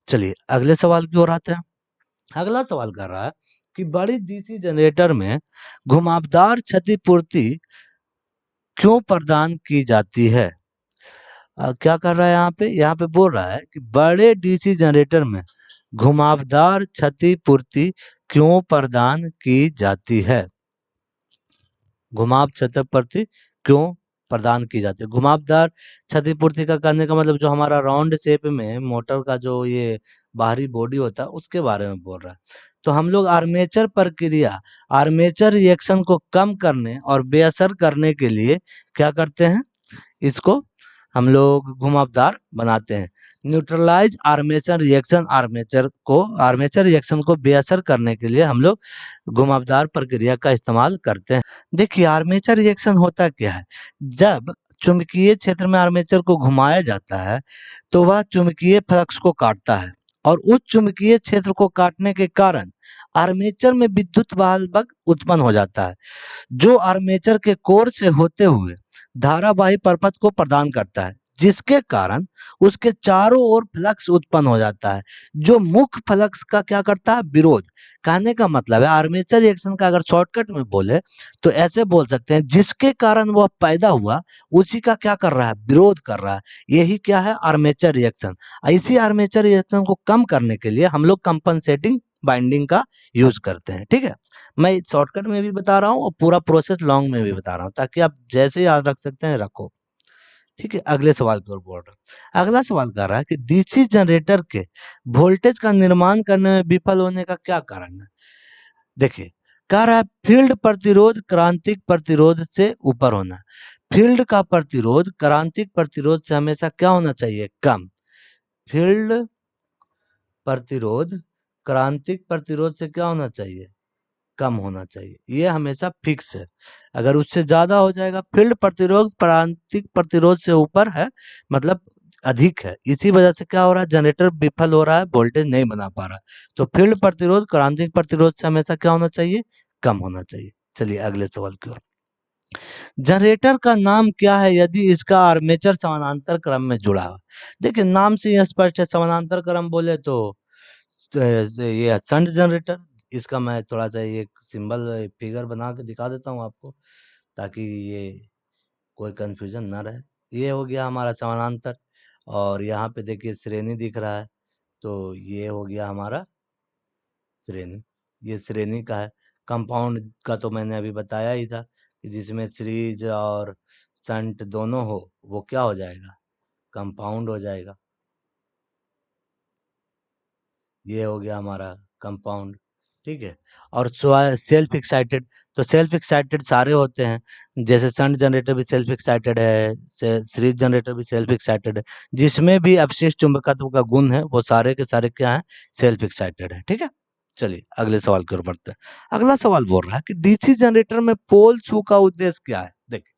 S1: चलिए अगले सवाल की ओर आते हैं। अगला सवाल कर रहा है कि बड़ी डीसी जनरेटर में घुमावदार क्षतिपूर्ति क्यों प्रदान की जाती है? क्या कर रहा है यहाँ पे? यहाँ पे बोल रहा है कि बड़े डीसी जनरेटर में घुमावदार क्षतिपूर्ति क्यों प्रदान की जाती है? घुमाव क्षतिपूर्ति क्यों प्रदान की जाती है? घुमावदार क्षतिपूर्ति का करने का मतलब जो हमारा राउंड शेप में मोटर का जो ये बाहरी बॉडी होता है उसके बारे में बोल रहा है। तो हम लोग आर्मेचर प्रक्रिया, आर्मेचर रिएक्शन को कम करने और बेअसर करने के लिए क्या करते हैं? इसको हम लोग घुमावदार बनाते हैं। Neutralize armature reaction, armature reaction को बेअसर करने के लिए हम लोग घुमावदार प्रक्रिया का इस्तेमाल करते हैं। देखिए आर्मेचर रिएक्शन होता क्या है? जब चुंबकीय क्षेत्र में आर्मेचर को घुमाया जाता है तो वह चुंबकीय फ्लक्स को काटता है, और उस चुंबकीय क्षेत्र को काटने के कारण आर्मेचर में विद्युत वाहक उत्पन्न हो जाता है, जो आर्मेचर के कोर से होते हुए धारावाही प्रपथ को प्रदान करता है, जिसके कारण उसके चारों ओर फ्लक्स उत्पन्न हो जाता है, जो मुख्य फ्लक्स का क्या करता है? विरोध। कहने का मतलब है आर्मेचर रिएक्शन का अगर शॉर्टकट में बोले तो ऐसे बोल सकते हैं, जिसके कारण वह पैदा हुआ उसी का क्या कर रहा है? विरोध कर रहा है। यही क्या है? Armature reaction. इसी आर्मेचर रिएक्शन को कम करने के लिए हम लोग कंपनसेटिंग बाइंडिंग का यूज करते हैं, ठीक है। मैं शॉर्टकट में भी बता रहा हूँ और पूरा प्रोसेस लॉन्ग में भी बता रहा हूँ ताकि आप जैसे याद रख सकते हैं रखो, ठीक है। अगले सवाल की ओर बढ़ रहा हूं। अगला सवाल कर रहा है कि डीसी जनरेटर के वोल्टेज का निर्माण करने में विफल होने का क्या कारण है? देखिए कह रहा है फील्ड प्रतिरोध क्रांतिक प्रतिरोध से ऊपर होना। फील्ड का प्रतिरोध क्रांतिक प्रतिरोध से हमेशा क्या होना चाहिए? कम। फील्ड प्रतिरोध क्रांतिक प्रतिरोध से क्या होना चाहिए, कम होना चाहिए। ये हमेशा फिक्स है। अगर उससे ज्यादा हो जाएगा, फील्ड प्रतिरोध क्रांतिक प्रतिरोध से ऊपर है, मतलब अधिक है, इसी वजह से क्या हो रहा है, जनरेटर विफल हो रहा है, वोल्टेज नहीं बना पा रहा है। तो फील्ड प्रतिरोध क्रांतिक प्रतिरोध से हमेशा क्या होना चाहिए, कम होना चाहिए। चलिए अगले सवाल की ओर। जनरेटर का नाम क्या है यदि इसका आर्मेचर समानांतर क्रम में जुड़ा हो। देखिए नाम से यह स्पष्ट है, समानांतर क्रम बोले तो ये शंट जनरेटर। इसका मैं थोड़ा सा ये सिंबल फिगर बना के दिखा देता हूँ आपको, ताकि ये कोई कंफ्यूजन ना रहे। ये हो गया हमारा समानांतर, और यहाँ पे देखिए श्रेणी दिख रहा है, तो ये हो गया हमारा श्रेणी। ये श्रेणी का है। कंपाउंड का तो मैंने अभी बताया ही था कि जिसमें सीरीज और शंट दोनों हो, वो क्या हो जाएगा, कंपाउंड हो जाएगा। ये हो गया हमारा कंपाउंड, ठीक है। और सेल्फ एक्साइटेड, तो सेल्फ एक्साइटेड सारे होते हैं, जैसे शंट जनरेटर भी सेल्फ एक्साइटेड है, सीरीज जनरेटर भी सेल्फ एक्साइटेड है। जिसमें भी अपशिष्ट चुंबकत्व का गुण है, वो सारे के सारे क्या है, सेल्फ एक्साइटेड है, ठीक है। चलिए अगले सवाल की ओर बढ़ते हैं। अगला सवाल बोल रहा है कि डीसी जनरेटर में पोल शू का उद्देश्य क्या है। देखिए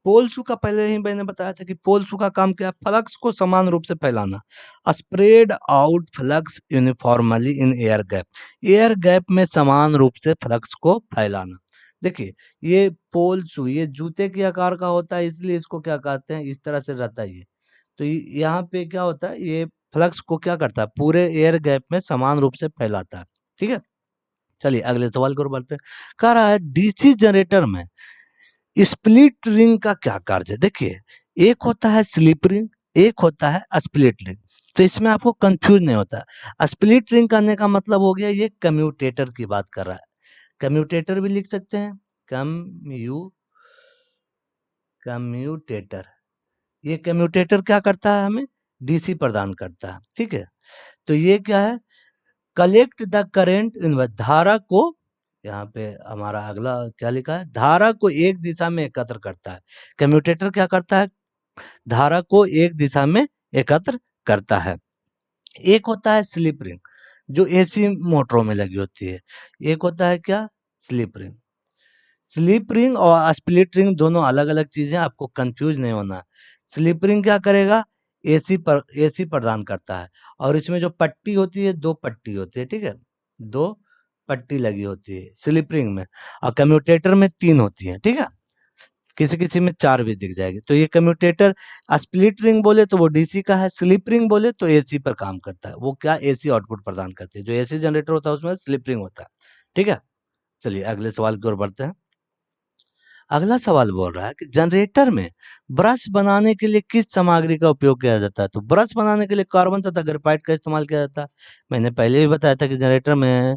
S1: पोल शू का पहले ही मैंने बताया था कि पोल शू का काम क्या है, फ्लक्स को समान रूप से फैलाना, spread out flux uniformly in air gap में समान रूप से फ्लक्स को फैलाना। देखिए ये पोल शू ये जूते के आकार का होता है, इसलिए इसको क्या कहते हैं, इस तरह से रहता है ये। तो यहाँ पे क्या होता है, ये फ्लक्स को क्या करता है, पूरे एयर गैप में समान रूप से फैलाता है, ठीक है। चलिए अगले सवाल की ओर बढ़ते हैं। कह रहा है डीसी जनरेटर में स्प्लिट रिंग का क्या कार्य है। देखिए एक होता है स्लिप रिंग, एक होता है स्प्लिट रिंग। तो इसमें आपको कंफ्यूज नहीं होता। स्प्लिट रिंग करने का मतलब हो गया, ये कम्यूटेटर की बात कर रहा है। कम्यूटेटर भी लिख सकते हैं, कम्यूटेटर। ये कम्यूटेटर क्या करता है, हमें डीसी प्रदान करता है, ठीक है। तो ये क्या है, कलेक्ट द करेंट इन धारा को, यहाँ पे हमारा अगला क्या लिखा है, धारा को एक दिशा में एकत्र करता है। कम्यूटेटर क्या करता है, धारा को एक दिशा में एकत्र करता है। एक होता है स्लिप रिंग, जो एसी मोटरों में लगी होती है। एक होता है क्या, स्लिप रिंग। स्लिप रिंग और स्प्लिट रिंग दोनों अलग अलग चीजें, आपको कंफ्यूज नहीं होना है। स्लिप रिंग क्या करेगा, एसी प्रदान करता है, और इसमें जो पट्टी होती है, दो पट्टी होती है, ठीक है, दो पट्टी लगी होती है स्लिप रिंग में। और कम्यूटेटर में तीन होती है, ठीक है, किसी किसी में चार भी दिख जाएगी। तो ये कम्यूटेटर स्प्लिट रिंग बोले तो वो डीसी का है, स्लिप रिंग बोले तो एसी पर काम करता है। वो क्या, एसी आउटपुट प्रदान करती है। जो एसी जनरेटर होता है उसमें स्लिप रिंग होता है, ठीक है। चलिए अगले सवाल की ओर बढ़ते हैं। अगला सवाल बोल रहा है कि जनरेटर में ब्रश बनाने के लिए किस सामग्री का उपयोग किया जाता है। तो ब्रश बनाने के लिए कार्बन तथा ग्रेफाइट का इस्तेमाल किया जाता है। मैंने पहले भी बताया था कि जनरेटर में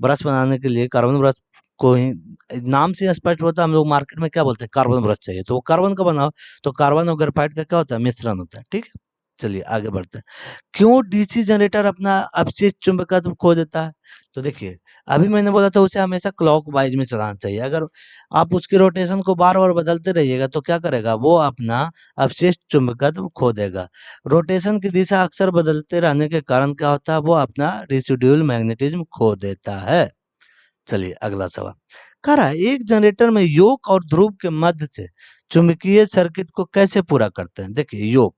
S1: ब्रश बनाने के लिए कार्बन ब्रश को ही, नाम से स्पष्ट होता है, हम लोग मार्केट में क्या बोलते हैं, कार्बन ब्रश चाहिए, तो वो कार्बन का बनाओ, तो कार्बन और ग्रेफाइट का क्या होता है, मिश्रण होता है, ठीक है। चलिए आगे बढ़ते हैं। क्यों डीसी जनरेटर अपना अपशिष्ट चुंबकत्व खो देता है। तो देखिए अभी मैंने बोला था उसे हमेशा क्लॉकवाइज में चलाना चाहिए। अगर आप उसकी रोटेशन को बार बार बदलते रहिएगा तो क्या करेगा, वो अपना अवशिष्ट चुंबकत्व खो देगा। रोटेशन की दिशा अक्सर बदलते रहने के कारण क्या होता है, वो अपना रेसिडुअल मैग्नेटिज्म खो देता है। चलिए अगला सवाल। कह रहा है एक जनरेटर में योक और ध्रुव के मध्य से चुंबकीय सर्किट को कैसे पूरा करते हैं। देखिए योक,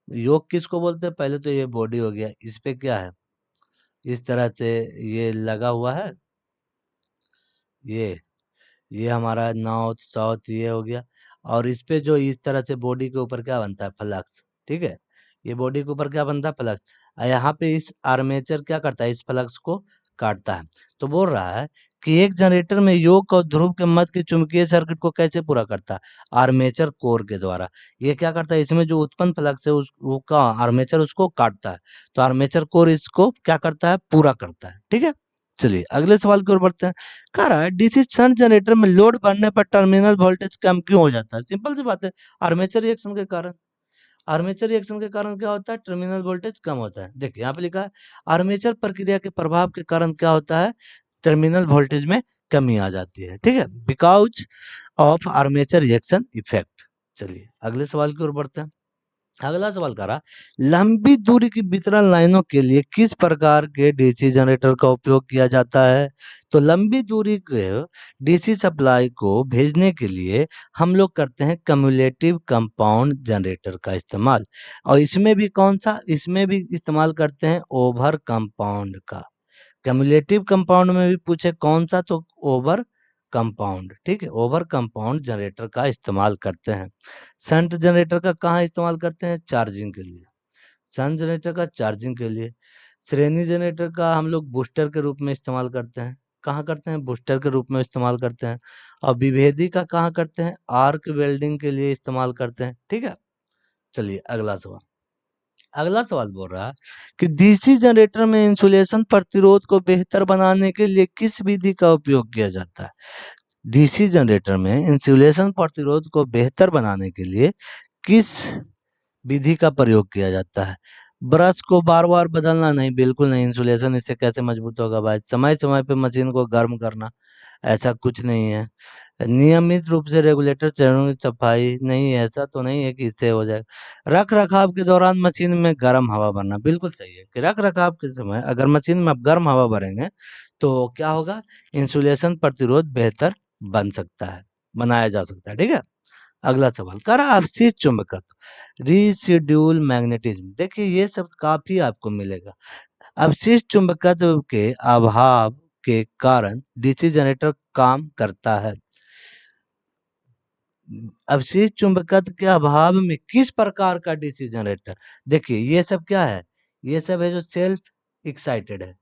S1: योक किसको बोलते हैं, पहले तो ये बॉडी हो गया, इस पे क्या है, इस तरह से ये लगा हुआ है, ये ये हमारा नॉर्थ साउथ ये हो गया। और इस पे जो इस तरह से बॉडी के ऊपर क्या बनता है, फ्लक्स, ठीक है। ये बॉडी के ऊपर क्या बनता है, फ्लक्स। यहाँ पे इस आर्मेचर क्या करता है, इस फ्लक्स को काटता है। तो बोल रहा है कि एक जनरेटर में योक और ध्रुव के मध्य के चुंबकीय सर्किट को कैसे पूरा करता है, आर्मेचर कोर के द्वारा। ये क्या करता है, इसमें जो उत्पन्न फ्लक्स है उसका आर्मेचर उसको काटता है, तो आर्मेचर कोर इसको क्या करता है, पूरा करता है, ठीक है। चलिए अगले सवाल की ओर बढ़ते हैं। कह रहा है डीसी शंट जनरेटर में लोड बढ़ने पर टर्मिनल वोल्टेज कम क्यों हो जाता है। सिंपल सी बात है, आर्मेचर रिएक्शन के कारण। आर्मेचर रिएक्शन के कारण क्या होता है, टर्मिनल वोल्टेज कम होता है। देखिए यहाँ पे लिखा है आर्मेचर प्रक्रिया के प्रभाव के कारण क्या होता है, टर्मिनल वोल्टेज में कमी आ जाती है, ठीक है, because of armature reaction effect. चलिए अगले सवाल की ओर बढ़ते हैं। अगला सवाल कह रहा, लंबी दूरी की वितरण लाइनों के लिए किस प्रकार के डीसी जनरेटर का उपयोग किया जाता है? तो लंबी दूरी के डीसी सप्लाई को भेजने के लिए हम लोग करते हैं कम्युलेटिव कंपाउंड जनरेटर का इस्तेमाल। और इसमें भी कौन सा, इसमें भी इस्तेमाल करते हैं ओवर कंपाउंड का। कम्युलेटिव कंपाउंड में भी पूछे कौन सा, तो ओवर कंपाउंड, ठीक है, ओवर कंपाउंड जनरेटर का इस्तेमाल करते हैं। शंट जनरेटर का कहाँ इस्तेमाल करते हैं? चार्जिंग के लिए। शंट जनरेटर का चार्जिंग के लिए। श्रेणी जनरेटर का हम लोग बूस्टर के रूप में इस्तेमाल करते हैं। कहाँ करते हैं? बूस्टर के रूप में इस्तेमाल करते हैं। और विभेदी का कहाँ करते हैं? आर्क वेल्डिंग के लिए इस्तेमाल करते हैं, ठीक है। चलिए अगला सवाल। अगला सवाल बोल रहा है कि डीसी जनरेटर में इंसुलेशन प्रतिरोध को बेहतर बनाने के लिए किस विधि का उपयोग किया जाता है? डीसी जनरेटर में इंसुलेशन प्रतिरोध को बेहतर बनाने के लिए किस विधि का प्रयोग किया जाता है? ब्रश को बार बार बदलना नहीं, बिल्कुल नहीं। इंसुलेशन इससे कैसे मजबूत होगा भाई? समय समय पे मशीन को गर्म करना, ऐसा कुछ नहीं है। नियमित रूप से रेगुलेटर चरणों की सफाई नहीं, ऐसा तो नहीं है कि इससे हो जाएगा। रख रखाव के दौरान मशीन में गर्म हवा भरना, बिल्कुल सही है कि रख रखाव के समय अगर मशीन में आप गर्म हवा भरेंगे तो क्या होगा? इंसुलेशन प्रतिरोध बेहतर बन सकता है, बनाया जा सकता है, ठीक है। अगला सवाल कर अवशिष्ट चुंबकत्व, रिसिड्यूल मैग्नेटिज्म। देखिए ये सब काफी आपको मिलेगा। अवशिष्ट चुंबकत्व के अभाव के कारण डीसी जनरेटर काम करता है। अवशिष्ट चुंबकत्व के अभाव में किस प्रकार का डीसी जनरेटर? देखिए ये सब क्या है? ये सब है जो सेल्फ एक्साइटेड है।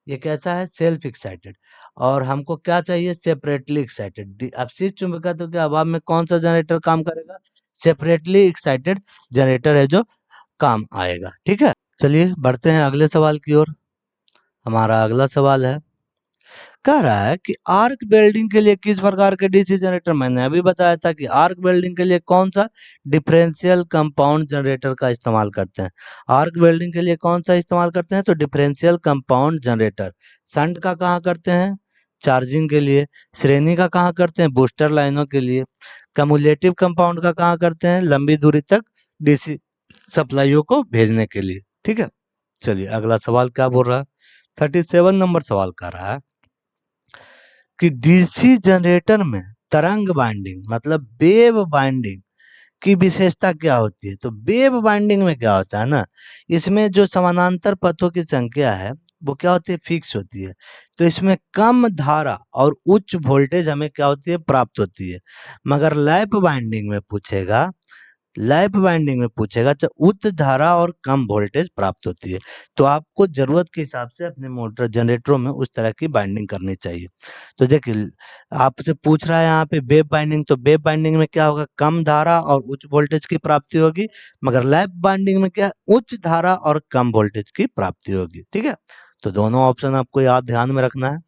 S1: ये कैसा है? Self excited. और हमको क्या चाहिए? Separately excited. अवशिष्ट चुंबकत्व के अभाव में कौन सा जनरेटर काम करेगा? सेपरेटली एक्साइटेड जनरेटर है जो काम आएगा, ठीक है। चलिए बढ़ते हैं अगले सवाल की ओर। हमारा अगला सवाल है, कह रहा है कि आर्क वेल्डिंग के लिए किस प्रकार के डीसी जनरेटर, मैंने अभी बताया था कि आर्क वेल्डिंग के लिए कौन सा डिफरेंशियल कंपाउंड जनरेटर का इस्तेमाल करते हैं। आर्क वेल्डिंग के लिए कौन सा इस्तेमाल करते हैं? तो डिफरेंशियल कंपाउंड जनरेटर। शंट का कहाँ करते हैं? चार्जिंग के लिए। श्रेणी का कहाँ करते हैं? बूस्टर लाइनों के लिए। कम्युलेटिव कंपाउंड का कहाँ करते हैं? लंबी दूरी तक डीसी सप्लाईयों को भेजने के लिए, ठीक है। चलिए अगला सवाल क्या बोल रहा है? 37 नंबर सवाल कर रहा है कि डीसी जनरेटर में तरंग बाइंडिंग मतलब वेव बाइंडिंग की विशेषता क्या होती है? तो वेव बाइंडिंग में क्या होता है ना, इसमें जो समानांतर पथों की संख्या है वो क्या होती है? फिक्स होती है। तो इसमें कम धारा और उच्च वोल्टेज हमें क्या होती है? प्राप्त होती है। मगर लैप बाइंडिंग में पूछेगा, लैप बाइंडिंग में पूछेगा तो उच्च धारा और कम वोल्टेज प्राप्त होती है। तो आपको जरूरत के हिसाब से अपने मोटर जनरेटरों में उस तरह की बाइंडिंग करनी चाहिए। तो देखिए आपसे पूछ रहा है यहाँ पे वेव बाइंडिंग, तो वेव बाइंडिंग में क्या होगा? कम धारा और उच्च वोल्टेज की प्राप्ति होगी। मगर लैप बाइंडिंग में क्या? उच्च धारा और कम वोल्टेज की प्राप्ति होगी, ठीक है। तो दोनों ऑप्शन आपको याद ध्यान में रखना है।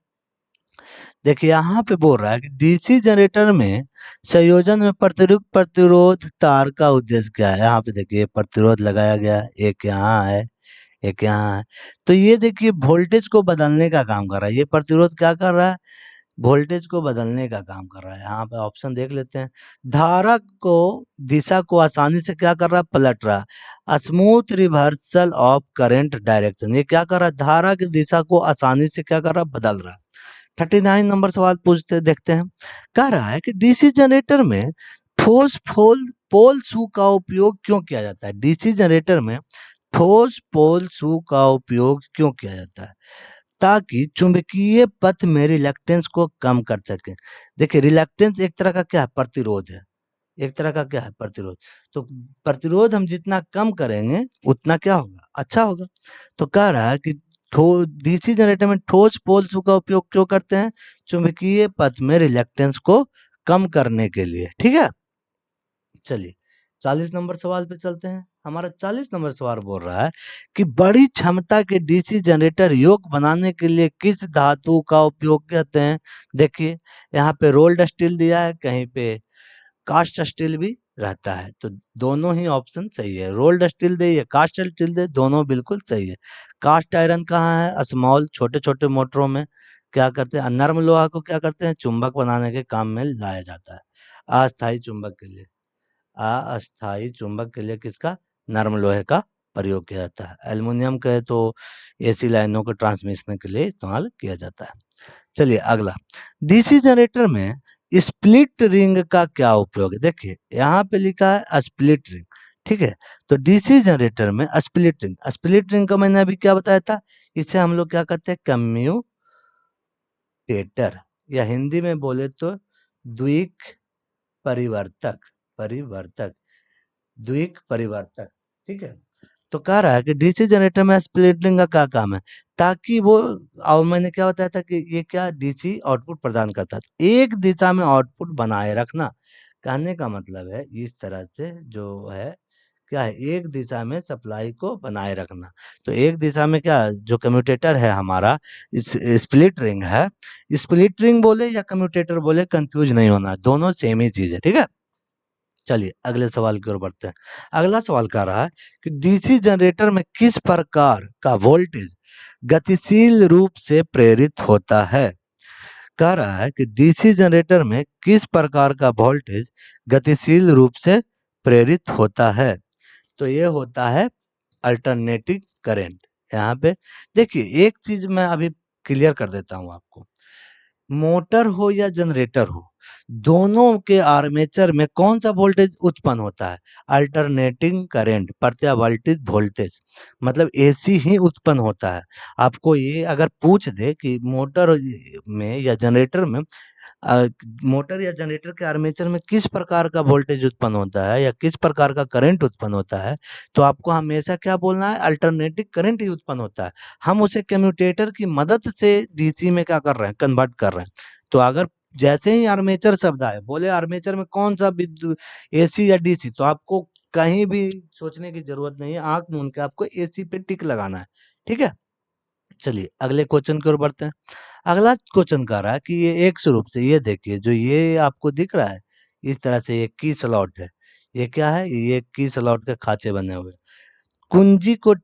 S1: देखिए यहाँ पे बोल रहा है कि डीसी जनरेटर में संयोजन में प्रतिरुक्त प्रतिरोध तार का उद्देश्य क्या है? यहाँ पे देखिए प्रतिरोध लगाया गया है, एक यहाँ है, एक यहाँ है। तो ये देखिए वोल्टेज को बदलने का काम कर रहा है। ये प्रतिरोध क्या कर रहा है? वोल्टेज को बदलने का काम कर रहा है। यहाँ पे ऑप्शन देख लेते हैं। धारा को दिशा को आसानी से क्या कर रहा है? पलट रहा है। Smooth reversal of current direction, ये क्या कर रहा है? धारा की दिशा को आसानी से क्या कर रहा है? बदल रहा है। 39 नंबर सवाल पूछते देखते हैं। कह रहा है कि डीसी जनरेटर में ठोस पोल पोल शू का उपयोग क्यों किया जाता है? डीसी जनरेटर में ठोस पोल शू का उपयोग क्यों किया जाता है? ताकि चुंबकीय पथ में रिलक्टेंस को कम कर सके। देखिए रिलक्टेंस एक तरह का क्या है? प्रतिरोध है। एक तरह का क्या है? प्रतिरोध। तो प्रतिरोध हम जितना कम करेंगे उतना क्या होगा? अच्छा होगा। तो कह रहा है कि डीसी जनरेटर में ठोस पोल शू का उपयोग क्यों करते हैं? चुंबकीय पथ में रिलक्टेंस को कम करने के लिए, ठीक है। चलिए 40 नंबर सवाल पे चलते हैं। हमारा 40 नंबर सवाल बोल रहा है कि बड़ी क्षमता के डीसी जनरेटर योग्य बनाने के लिए किस धातु का उपयोग करते हैं? देखिए यहाँ पे रोल्ड स्टील दिया है, कहीं पे कास्ट स्टील भी रहता है। तो दोनों ही ऑप्शन सही है। रोल्ड स्टील दे या कास्ट स्टील दे, दोनों बिल्कुल सही है। कास्ट आयरन कहाँ है? स्मॉल छोटे छोटे मोटरों में क्या करते हैं? नर्म लोहा को क्या करते हैं? चुंबक बनाने के काम में लाया जाता है। अस्थायी चुंबक के लिए, अस्थायी चुंबक के लिए किसका नरम लोहे का प्रयोग किया जाता है। एल्युमिनियम का है तो एसी लाइनों को ट्रांसमिशन के लिए इस्तेमाल किया जाता है। चलिए अगला, डीसी जनरेटर में स्प्लिट रिंग का क्या उपयोग है? देखिए यहाँ पे लिखा है स्प्लिट रिंग, ठीक है। तो डीसी जनरेटर में स्प्लिट रिंग का मैंने अभी क्या बताया था, इसे हम लोग क्या कहते हैं, कम्यूटेटर, या हिंदी में बोले तो द्विक परिवर्तक, परिवर्तक, द्विक परिवर्तक, ठीक है। तो कह रहा है कि डीसी जनरेटर में स्प्लिटिंग का क्या काम है, ताकि वो, और मैंने क्या बताया था कि ये क्या डीसी आउटपुट प्रदान करता है, तो एक दिशा में आउटपुट बनाए रखना, कहने का मतलब है इस तरह से जो है क्या है, एक दिशा में सप्लाई को बनाए रखना। तो एक दिशा में क्या, जो कम्यूटेटर है हमारा, इस स्प्लिट रिंग है, स्प्लिट रिंग बोले या कम्यूटेटर बोले, कंफ्यूज नहीं होना, दोनों सेम ही चीज है, ठीक है। चलिए अगले सवाल की ओर बढ़ते हैं। अगला सवाल कह रहा है कि डीसी जनरेटर में किस प्रकार का वोल्टेज गतिशील रूप से प्रेरित होता है? कह रहा है कि डीसी जनरेटर में किस प्रकार का वोल्टेज गतिशील रूप से प्रेरित होता है? तो ये होता है अल्टरनेटिंग करंट। यहाँ पे देखिए एक चीज मैं अभी क्लियर कर देता हूँ आपको, मोटर हो या जनरेटर हो, दोनों के आर्मेचर में कौन सा वोल्टेज उत्पन्न होता है? अल्टरनेटिंग करंट, प्रत्यावर्तित वोल्टेज, मतलब एसी ही उत्पन्न होता है। आपको ये अगर पूछ दे कि मोटर में या जनरेटर में, मोटर या जनरेटर के आर्मेचर में किस प्रकार का वोल्टेज उत्पन्न होता है या किस प्रकार का करंट उत्पन्न होता है, तो आपको हमेशा क्या बोलना है, अल्टरनेटिव करंट ही उत्पन्न होता है। हम उसे कम्यूटेटर की मदद से डीसी में क्या कर रहे हैं, कन्वर्ट कर रहे हैं। तो अगर जैसे ही आर्मेचर शब्द आए, बोले आर्मेचर में कौन सा विद्युत, एसी या डीसी, तो आपको कहीं भी सोचने की जरूरत नहीं है, आंख मूंद के आपको एसी पे टिक लगाना है, ठीक है। चलिए अगले क्वेश्चन की ओर बढ़ते हैं। अगला क्वेश्चन कह रहा है कि ये एक स्वरूप से, ये देखिए जो ये आपको दिख रहा है, इस तरह से ये की स्लॉट है, ये क्या है, ये की स्लॉट के खांचे बने हुए हैं। कुंजी को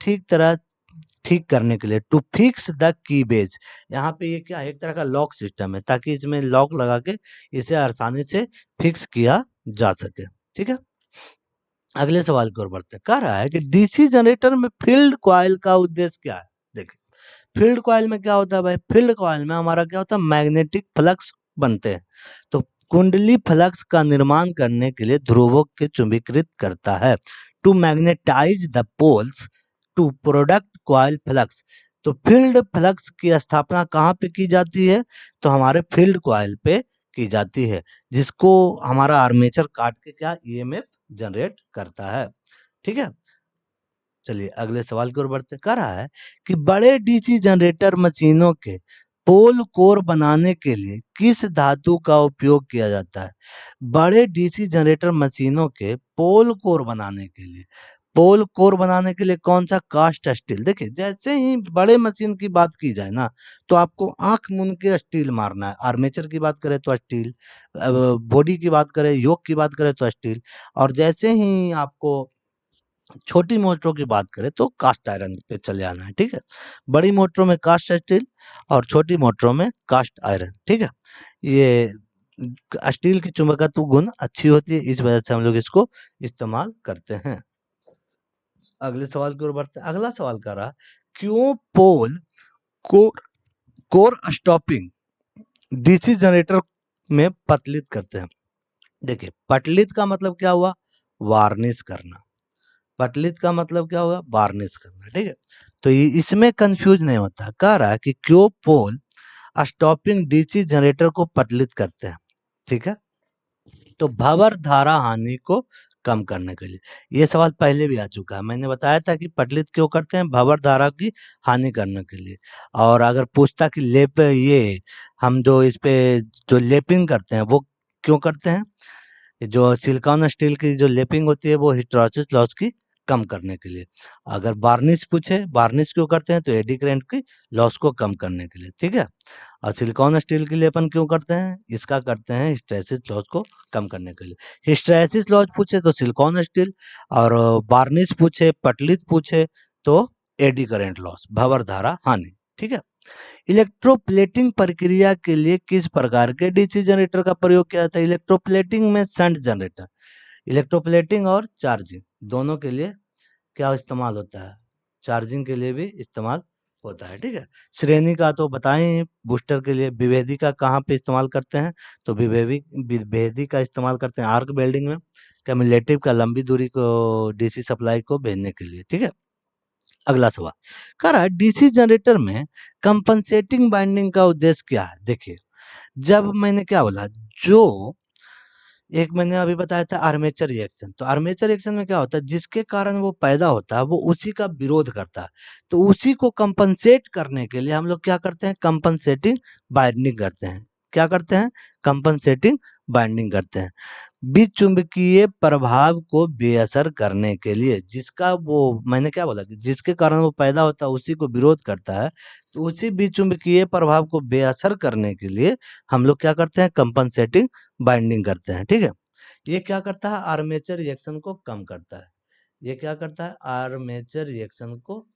S1: ठीक करने के लिए, to fix the key base, यहाँ पे ये क्या है, एक तरह का लॉक सिस्टम है, ताकि इसमें लॉक लगा के इसे आसानी से फिक्स किया जा सके, ठीक है। अगले सवाल की ओर बढ़ते हैं। कह रहा है कि डीसी जनरेटर में फील्ड कॉइल का उद्देश्य क्या है? देखिए फील्ड कॉइल में क्या होता है भाई, फील्ड कॉइल में हमारा क्या होता है, मैग्नेटिक फ्लक्स बनते हैं। तो कुंडली फ्लक्स का निर्माण करने के लिए ध्रुवों के चुंबकीकृत करता है, to magnetize the poles to product coil flux. तो फील्ड फ्लक्स की स्थापना कहाँ पे की जाती है, तो हमारे फील्ड कॉइल पे की जाती है, जिसको हमारा आर्मेचर काट के क्या ईएमएफ जनरेट करता है, ठीक है। चलिए अगले सवाल की ओर बढ़ते, कह रहा है कि बड़े डीसी जनरेटर मशीनों के पोल कोर बनाने के लिए किस धातु का उपयोग किया जाता है? बड़े डीसी जनरेटर मशीनों के पोल कोर बनाने के लिए, पोल कोर बनाने के लिए कौन सा, कास्ट स्टील। देखिए जैसे ही बड़े मशीन की बात की जाए ना, तो आपको आंख मूंद के स्टील मारना है। आर्मेचर की बात करें तो स्टील, बॉडी की बात करें, योक की बात करें तो स्टील, और जैसे ही आपको छोटी मोटरों की बात करें तो कास्ट आयरन पे चले आना है, ठीक है। बड़ी मोटरों में कास्ट स्टील और छोटी मोटरों में कास्ट आयरन, ठीक है। ये स्टील की चुंबकत्व गुण अच्छी होती है, इस वजह से हम लोग इसको इस्तेमाल करते हैं। अगले सवाल की ओर बढ़ते हैं। अगला सवाल कर रहा, क्यों पोल को कोर स्टॉपिंग डीसी जनरेटर में पतलित करते हैं? देखिए पटलित का मतलब क्या हुआ, वार्निश करना। पटलित का मतलब क्या होगा, वार्निश करना, ठीक है। तो ये इसमें कंफ्यूज नहीं होता। कह रहा है कि क्यों पोल स्टॉपिंग डीसी जनरेटर को पटलित करते हैं, ठीक है। तो भंवर धारा हानि को कम करने के लिए, ये सवाल पहले भी आ चुका है, मैंने बताया था कि पटलित क्यों करते हैं, भंवर धारा की हानि करने के लिए। और अगर पूछता कि लेप, ये हम जो इस पे जो लेपिंग करते हैं वो क्यों करते हैं, जो सिलिकॉन स्टील की जो लेपिंग होती है वो हिस्टैरिसीस लॉस की कम करने के लिए। अगर वार्निश पूछे, वार्निश क्यों करते हैं, तो एडी करंट की लॉस को कम करने के लिए, ठीक है। और सिलिकॉन स्टील की लेपन क्यों करते हैं, इसका करते हैं हिस्टैरिसीस लॉस को कम करने के लिए। हिस्टैरिसीस लॉस पूछे तो सिलिकॉन स्टील, और वार्निश पूछे, पटलित पूछे तो एडी करंट लॉस, भंवर धारा हानि, ठीक है। इलेक्ट्रोप्लेटिंग प्रक्रिया के लिए किस प्रकार के डीसी जनरेटर का प्रयोग किया जाता है? इलेक्ट्रोप्लेटिंग में शंट जनरेटर, इलेक्ट्रोप्लेटिंग और चार्जिंग दोनों के लिए क्या इस्तेमाल होता है, चार्जिंग के लिए भी इस्तेमाल होता है। ठीक है, श्रेणी का तो बताएं, बूस्टर के लिए विभेदी का कहाँ पे इस्तेमाल करते हैं, तो विभेदी का इस्तेमाल करते हैं आर्क वेल्डिंग में, कम्युलेटिव का लंबी दूरी को डीसी सप्लाई को भेजने के लिए। ठीक है, अगला सवाल कह रहा है डीसी जनरेटर में कंपनसेटिंग बाइंडिंग का उद्देश्य क्या है। देखिए, जब मैंने क्या बोला, जो एक मैंने अभी बताया था आर्मेचर रिएक्शन, तो आर्मेचर रिएक्शन में क्या होता है, जिसके कारण वो पैदा होता है वो उसी का विरोध करता है, तो उसी को कंपनसेट करने के लिए हम लोग क्या करते हैं, कंपनसेटिंग बाइंडिंग करते हैं। क्या करते हैं, कंपनसेटिंग बाइंडिंग करते हैं। विद्युत चुंबकीय प्रभाव को बेअसर करने के लिए, जिसका वो मैंने क्या बोला कि जिसके कारण वो पैदा होता है उसी को विरोध करता है, तो उसी विद्युत चुंबकीय प्रभाव को बेअसर करने के लिए हम लोग क्या करते हैं, कंपनसेटिंग बाइंडिंग करते हैं। ठीक है, ये क्या करता है, आर्मेचर रिएक्शन को कम करता है। ये क्या करता है, आर्मेचर रिएक्शन को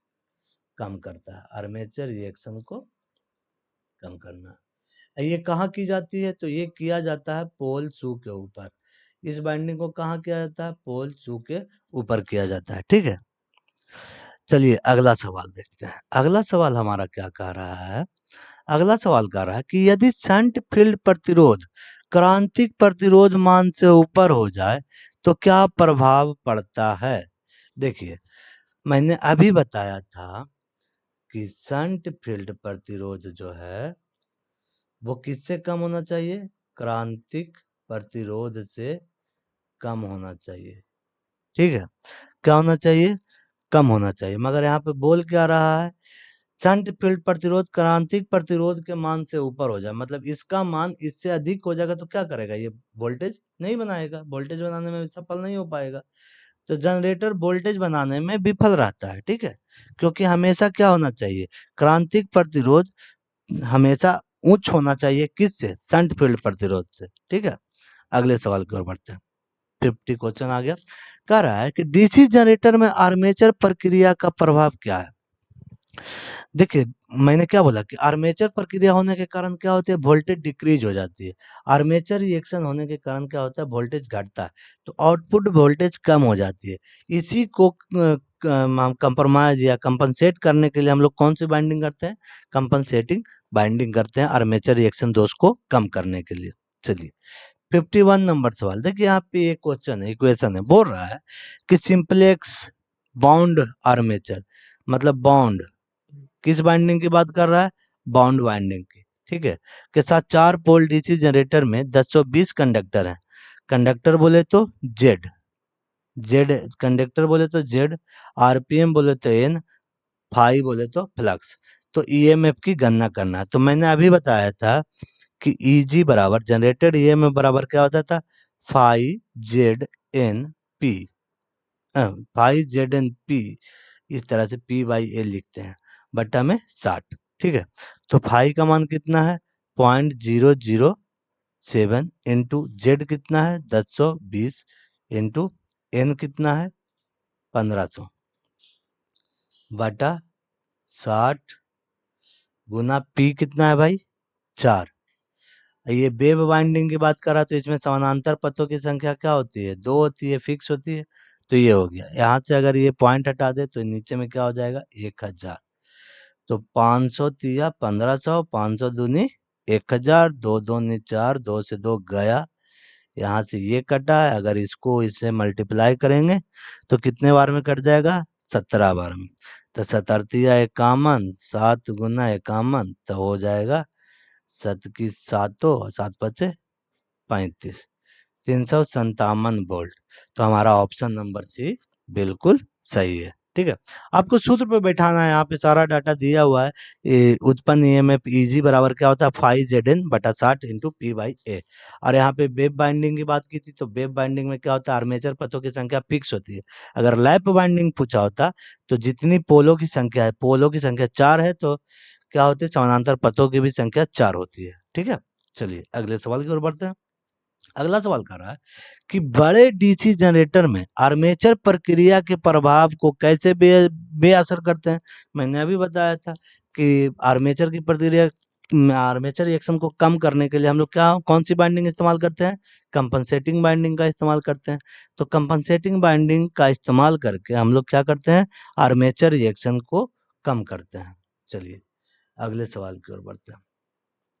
S1: कम करता है, आर्मेचर रिएक्शन को कम करना। ये कहाँ की जाती है, तो ये किया जाता है पोल शू के ऊपर। इस बाइंडिंग को कहाँ किया जाता है, पोल शू के ऊपर किया जाता है। ठीक है, चलिए अगला सवाल देखते हैं। अगला सवाल हमारा क्या कह रहा है, अगला सवाल कह रहा है कि यदि शंट फील्ड प्रतिरोध क्रांतिक प्रतिरोध मान से ऊपर हो जाए तो क्या प्रभाव पड़ता है। देखिए, मैंने अभी बताया था कि शंट फील्ड प्रतिरोध जो है वो किससे कम होना चाहिए, क्रांतिक प्रतिरोध से कम होना चाहिए। ठीक है, क्या होना चाहिए, कम होना चाहिए। मगर यहाँ पे बोल क्या रहा है, शंट फील्ड प्रतिरोध क्रांतिक प्रतिरोध के मान से ऊपर हो जाए, मतलब इसका मान इससे अधिक हो जाएगा तो क्या करेगा, ये वोल्टेज नहीं बनाएगा, वोल्टेज बनाने में सफल नहीं हो पाएगा, तो जनरेटर वोल्टेज बनाने में विफल रहता है। ठीक है, क्योंकि हमेशा क्या होना चाहिए, क्रांतिक प्रतिरोध हमेशा उच्च होना चाहिए, किससे, शंट फील्ड प्रतिरोध से। ठीक है, अगले सवाल की ओर बढ़ते हैं। 50 क्वेश्चन आ गया, कह रहा है कि डीसी जनरेटर में आर्मेचर प्रक्रिया का प्रभाव क्या है। देखिए, मैंने क्या बोला कि आर्मेचर प्रक्रिया होने के कारण क्या होती है, वोल्टेज डिक्रीज हो जाती है। आर्मेचर रिएक्शन होने के कारण क्या होता है, वोल्टेज घटता है, तो आउटपुट वोल्टेज कम हो जाती है। इसी को कंप्रोमाइज या कंपनसेट करने के लिए हम लोग कौन सी बाइंडिंग करते हैं, कंपनसेटिंग बाइंडिंग करते हैं, आर्मेचर रिएक्शन दोष को कम करने के लिए। चलिए 51 नंबर सवाल देखिए, यहाँ पे एक क्वेश्चन है, इक्वेशन है, बोल रहा है कि सिंपलेक्स बाउंड आर्मेचर, मतलब बाउंड किस बाइंडिंग की बात कर रहा है, बाउंड बाइंडिंग की। ठीक है, के साथ 4 पोल डीसी जनरेटर में 1020 कंडक्टर हैं। कंडक्टर बोले तो जेड, जेड कंडक्टर बोले तो जेड, आरपीएम बोले तो एन, फाई बोले तो फ्लक्स, तो ईएमएफ की गणना करना है। तो मैंने अभी बताया था कि ईजी बराबर जनरेटेड ईएमएफ बराबर क्या होता था, phi Z N P, phi Z N P, इस तरह से पी बाई ए लिखते हैं, बट्टा में 60। ठीक है, तो फाई का मान कितना है, 0.007 इंटू जेड कितना है 1020 इंटू एन कितना है 1500 बटा 60 गुना पी कितना है भाई 4। ये वेव बाइंडिंग की बात करा तो इसमें समानांतर पथों की संख्या क्या होती है, 2 होती है, फिक्स होती है, तो ये हो गया। यहाँ से अगर ये पॉइंट हटा दे तो नीचे में क्या हो जाएगा 1000, तो 500 तिया 1500, 500 दूनी 1000, दो दूनी 4, 2 से 2 गया, यहाँ से ये कटा है, अगर इसको इससे मल्टीप्लाई करेंगे तो कितने बार में कट जाएगा, 17 बार में, तो 17 तिया 51, 7 गुना 51 तो हो जाएगा 7 की 7, 7 × 5 = 35, 357 वोल्ट। तो हमारा ऑप्शन नंबर सी बिल्कुल सही है। ठीक है, आपको सूत्र पे बैठाना है, यहाँ पे सारा डाटा दिया हुआ है। उत्पन्न ईएमएफ ईजी बराबर क्या होता है, 5Zn/60 इंटू पी बाई ए। और यहाँ पे वेब बाइंडिंग की बात की थी, तो वेब बाइंडिंग में क्या होता है, आर्मेचर पथों की संख्या फिक्स होती है। अगर लैप बाइंडिंग पूछा होता तो जितनी पोलों की संख्या है, पोलों की संख्या 4 है, तो क्या होती है, समानांतर पथों की भी संख्या 4 होती है। ठीक है, चलिए अगले सवाल की ओर बढ़ते हैं। अगला सवाल कर रहा है कि बड़े डीसी जनरेटर में आर्मेचर प्रक्रिया के प्रभाव को कैसे बेअसर करते हैं। मैंने अभी बताया था कि आर्मेचर की प्रक्रिया आर्मेचर रिएक्शन को कम करने के लिए हम लोग क्या कौन सी बाइंडिंग इस्तेमाल करते हैं? कंपनसेटिंग बाइंडिंग का इस्तेमाल करते हैं। तो कंपनसेटिंग बाइंडिंग का इस्तेमाल करके हम लोग क्या करते हैं? आर्मेचर रिएक्शन को कम करते हैं। चलिए अगले सवाल की ओर बढ़ते हैं।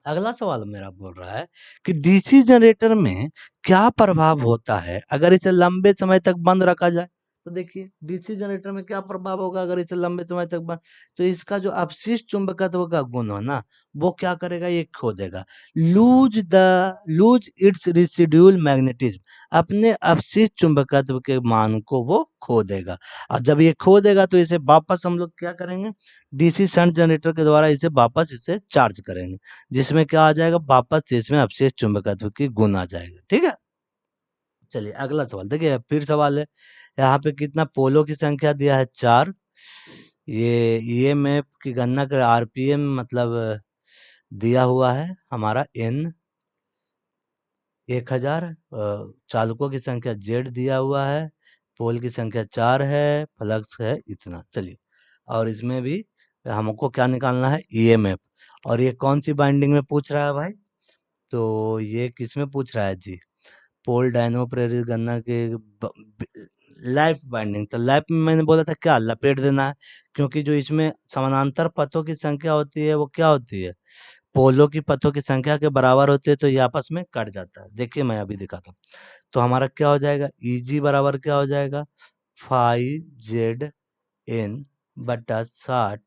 S1: अगला सवाल मेरा बोल रहा है कि डीसी जनरेटर में क्या प्रभाव होता है अगर इसे लंबे समय तक बंद रखा जाए? तो देखिए डीसी जनरेटर में क्या प्रभाव होगा अगर इसे लंबे समय तक बंद, तो इसका जो अपशिष्ट चुंबकत्व का गुण है ना, वो क्या करेगा? ये खो देगा। लूज इट्स रेसिड्यूल मैग्नेटिज्म, अपने अपशिष्ट चुंबकत्व के मान को वो खो देगा। और जब ये खो देगा तो इसे वापस हम लोग क्या करेंगे? डीसी शंट जनरेटर के द्वारा इसे वापस इसे चार्ज करेंगे, जिसमें क्या आ जाएगा? वापस से इसमें अपशिष्ट चुंबकत्व की गुण आ जाएगा। ठीक है, चलिए अगला सवाल देखिए, फिर सवाल है यहाँ पे कितना पोलो की संख्या दिया है? 4। ये ईएमएफ की गणना कर आरपीएम मतलब दिया हुआ है हमारा एन 1000। चालकों की संख्या जेड दिया हुआ है, पोल की संख्या 4 है, फ्लक्स है इतना। चलिए और इसमें भी हमको क्या निकालना है? ईएमएफ। और ये कौन सी बाइंडिंग में पूछ रहा है भाई? तो ये किस में पूछ रहा है जी? पोल डायनमो प्रेरित गन्ना के लैप बाइंडिंग। तो लैप में मैंने बोला था क्या? लपेट देना है, क्योंकि जो इसमें समानांतर पथों की संख्या होती है वो क्या होती है? पोलों की पथों की संख्या के बराबर होती है, तो ये आपस में कट जाता है। देखिए मैं अभी दिखाता हूँ। तो हमारा क्या हो जाएगा? ईजी बराबर क्या हो जाएगा? 5ZN बटा 60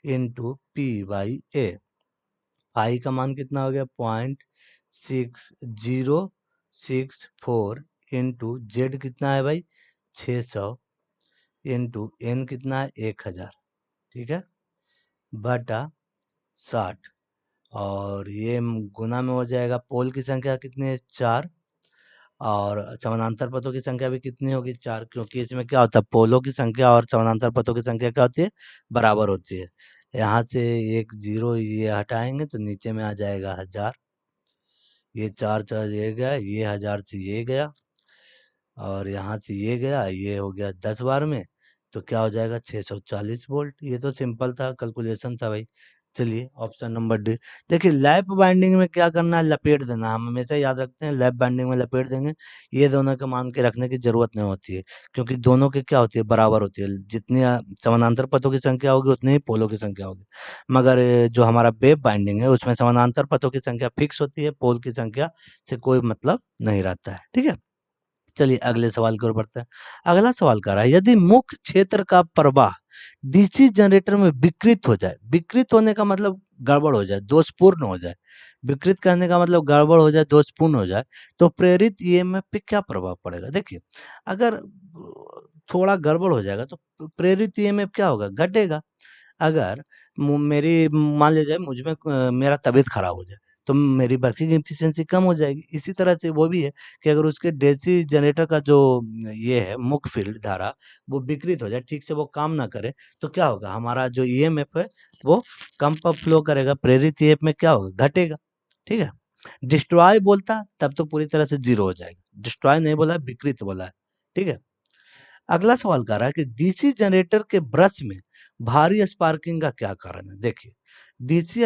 S1: × P/A। पाई का मान कितना हो गया? 0.6064 इंटू जेड कितना है भाई? 600 इंटू एन कितना है? 1000। ठीक है, बटा 60। और ये गुना में हो जाएगा। पोल की संख्या कितनी है? 4। और समानांतर पथों की संख्या भी कितनी होगी? 4, क्योंकि इसमें क्या होता है? पोलों की संख्या और समानांतर पथों की संख्या क्या होती है? बराबर होती है। यहाँ से एक जीरो ये हटाएंगे तो नीचे में आ जाएगा 1000। ये 4 4 ये गया, ये 1000 से ये गया, और यहाँ से ये गया, ये हो गया 10 बार में, तो क्या हो जाएगा? 640 वोल्ट। ये तो सिंपल था, कैलकुलेशन था भाई। चलिए ऑप्शन नंबर डी। देखिए लैप बाइंडिंग में क्या करना है? लपेट देना। हम हमेशा याद रखते हैं लैप बाइंडिंग में लपेट देंगे। ये दोनों के मान के रखने की जरूरत नहीं होती है, क्योंकि दोनों की क्या होती है? बराबर होती है। जितनी समानांतर पथों की संख्या होगी उतनी ही पोलों की संख्या होगी। मगर जो हमारा वेव बाइंडिंग है उसमें समानांतर पथों की संख्या फिक्स होती है, पोल की संख्या से कोई मतलब नहीं रहता है। ठीक है, चलिए अगले सवाल की ओर बढ़ते हैं। अगला सवाल कर रहा है यदि मुख्य क्षेत्र का प्रवाह डीसी जनरेटर में विकृत हो जाए, विकृत होने का मतलब गड़बड़ हो जाए, दोषपूर्ण हो जाए, विकृत करने का मतलब गड़बड़ हो जाए, दोषपूर्ण हो जाए, तो प्रेरित ईएमएफ पे क्या प्रभाव पड़ेगा? देखिए अगर थोड़ा गड़बड़ हो जाएगा तो प्रेरित ईएमएफ क्या होगा? घटेगा। अगर मेरी मान लीजिए मुझ में मेरा तबीयत खराब हो जाए, तो मेरी वर्किंग एफिशिएंसी कम हो जाएगी। इसी तरह से वो भी है कि अगर उसके डीसी जनरेटर का जो ये है मुख्य फील्ड धारा वो विकृत हो जाए, ठीक से वो काम ना करे, तो क्या होगा? हमारा जो ईएमएफ है वो कम पर फ्लो करेगा, प्रेरित ईएमएफ में क्या होगा? घटेगा। ठीक है, डिस्ट्रॉय बोलता तब तो पूरी तरह से जीरो हो जाएगा, डिस्ट्रॉय नहीं बोला है, विकृत बोला है। ठीक है, अगला सवाल कर रहा है कि डीसी जनरेटर के ब्रश में भारी स्पार्किंग का क्या कारण है? देखिए डीसी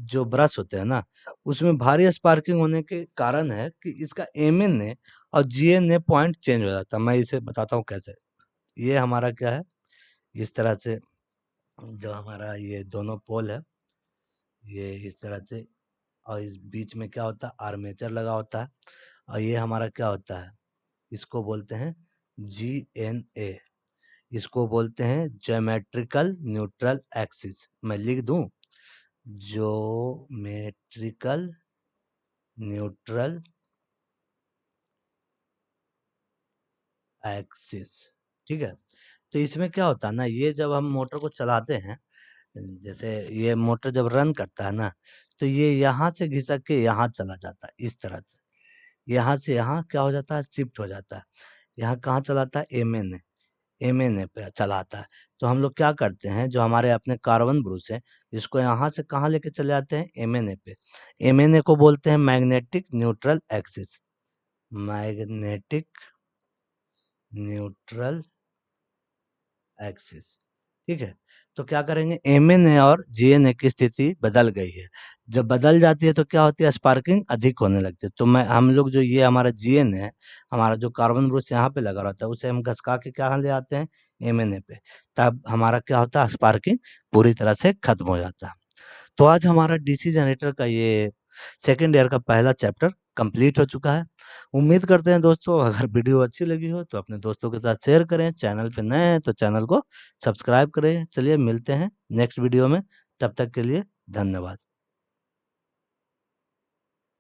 S1: जो ब्रश होते हैं ना, उसमें भारी स्पार्किंग होने के कारण है कि इसका एमएन ने और जीएन ने पॉइंट चेंज हो जाता है। मैं इसे बताता हूँ कैसे। ये हमारा क्या है? इस तरह से जो हमारा ये दोनों पोल है, ये इस तरह से, और इस बीच में क्या होता है? आर्मेचर लगा होता है। और ये हमारा क्या होता है? इसको बोलते हैं GNA। इसको बोलते हैं ज्योमेट्रिकल न्यूट्रल एक्सिस। मैं लिख दूं, ज्योमेट्रिकल न्यूट्रल एक्सिस। ठीक है, तो इसमें क्या होता है ना, ये जब हम मोटर को चलाते हैं, जैसे ये मोटर जब रन करता है ना, तो ये यहाँ से घिसक के यहाँ चला जाता है। इस तरह से यहाँ से यहाँ क्या हो जाता है? शिफ्ट हो जाता है। यहाँ कहाँ चलाता है? एमएनए पे चलाता है। तो हम लोग क्या करते हैं, जो हमारे अपने कार्बन ब्रूस है, इसको यहाँ से कहाँ लेके चले जाते हैं? एमएनए पे। एमएनए को बोलते हैं magnetic neutral axis. Magnetic neutral axis. ठीक है? तो क्या करेंगे, एमएनए और जीएनए की स्थिति बदल गई है। जब बदल जाती है तो क्या होती है, स्पार्किंग अधिक होने लगती है। तो मैं हम लोग जो ये हमारा जीएनए है, हमारा जो कार्बन ब्रूस यहाँ पे लगा रहता है, उसे हम घसका के कहाँ ले आते हैं, एमएनए पे। तब हमारा क्या होता है, स्पार्किंग पूरी तरह से खत्म हो जाता है। तो आज हमारा डीसी जनरेटर का ये सेकंड ईयर का पहला चैप्टर कंप्लीट हो चुका है। उम्मीद करते हैं दोस्तों, अगर वीडियो अच्छी लगी हो तो अपने दोस्तों के साथ शेयर करें। चैनल पे नए हैं तो चैनल को सब्सक्राइब करें। चलिए मिलते हैं नेक्स्ट वीडियो में, तब तक के लिए धन्यवाद।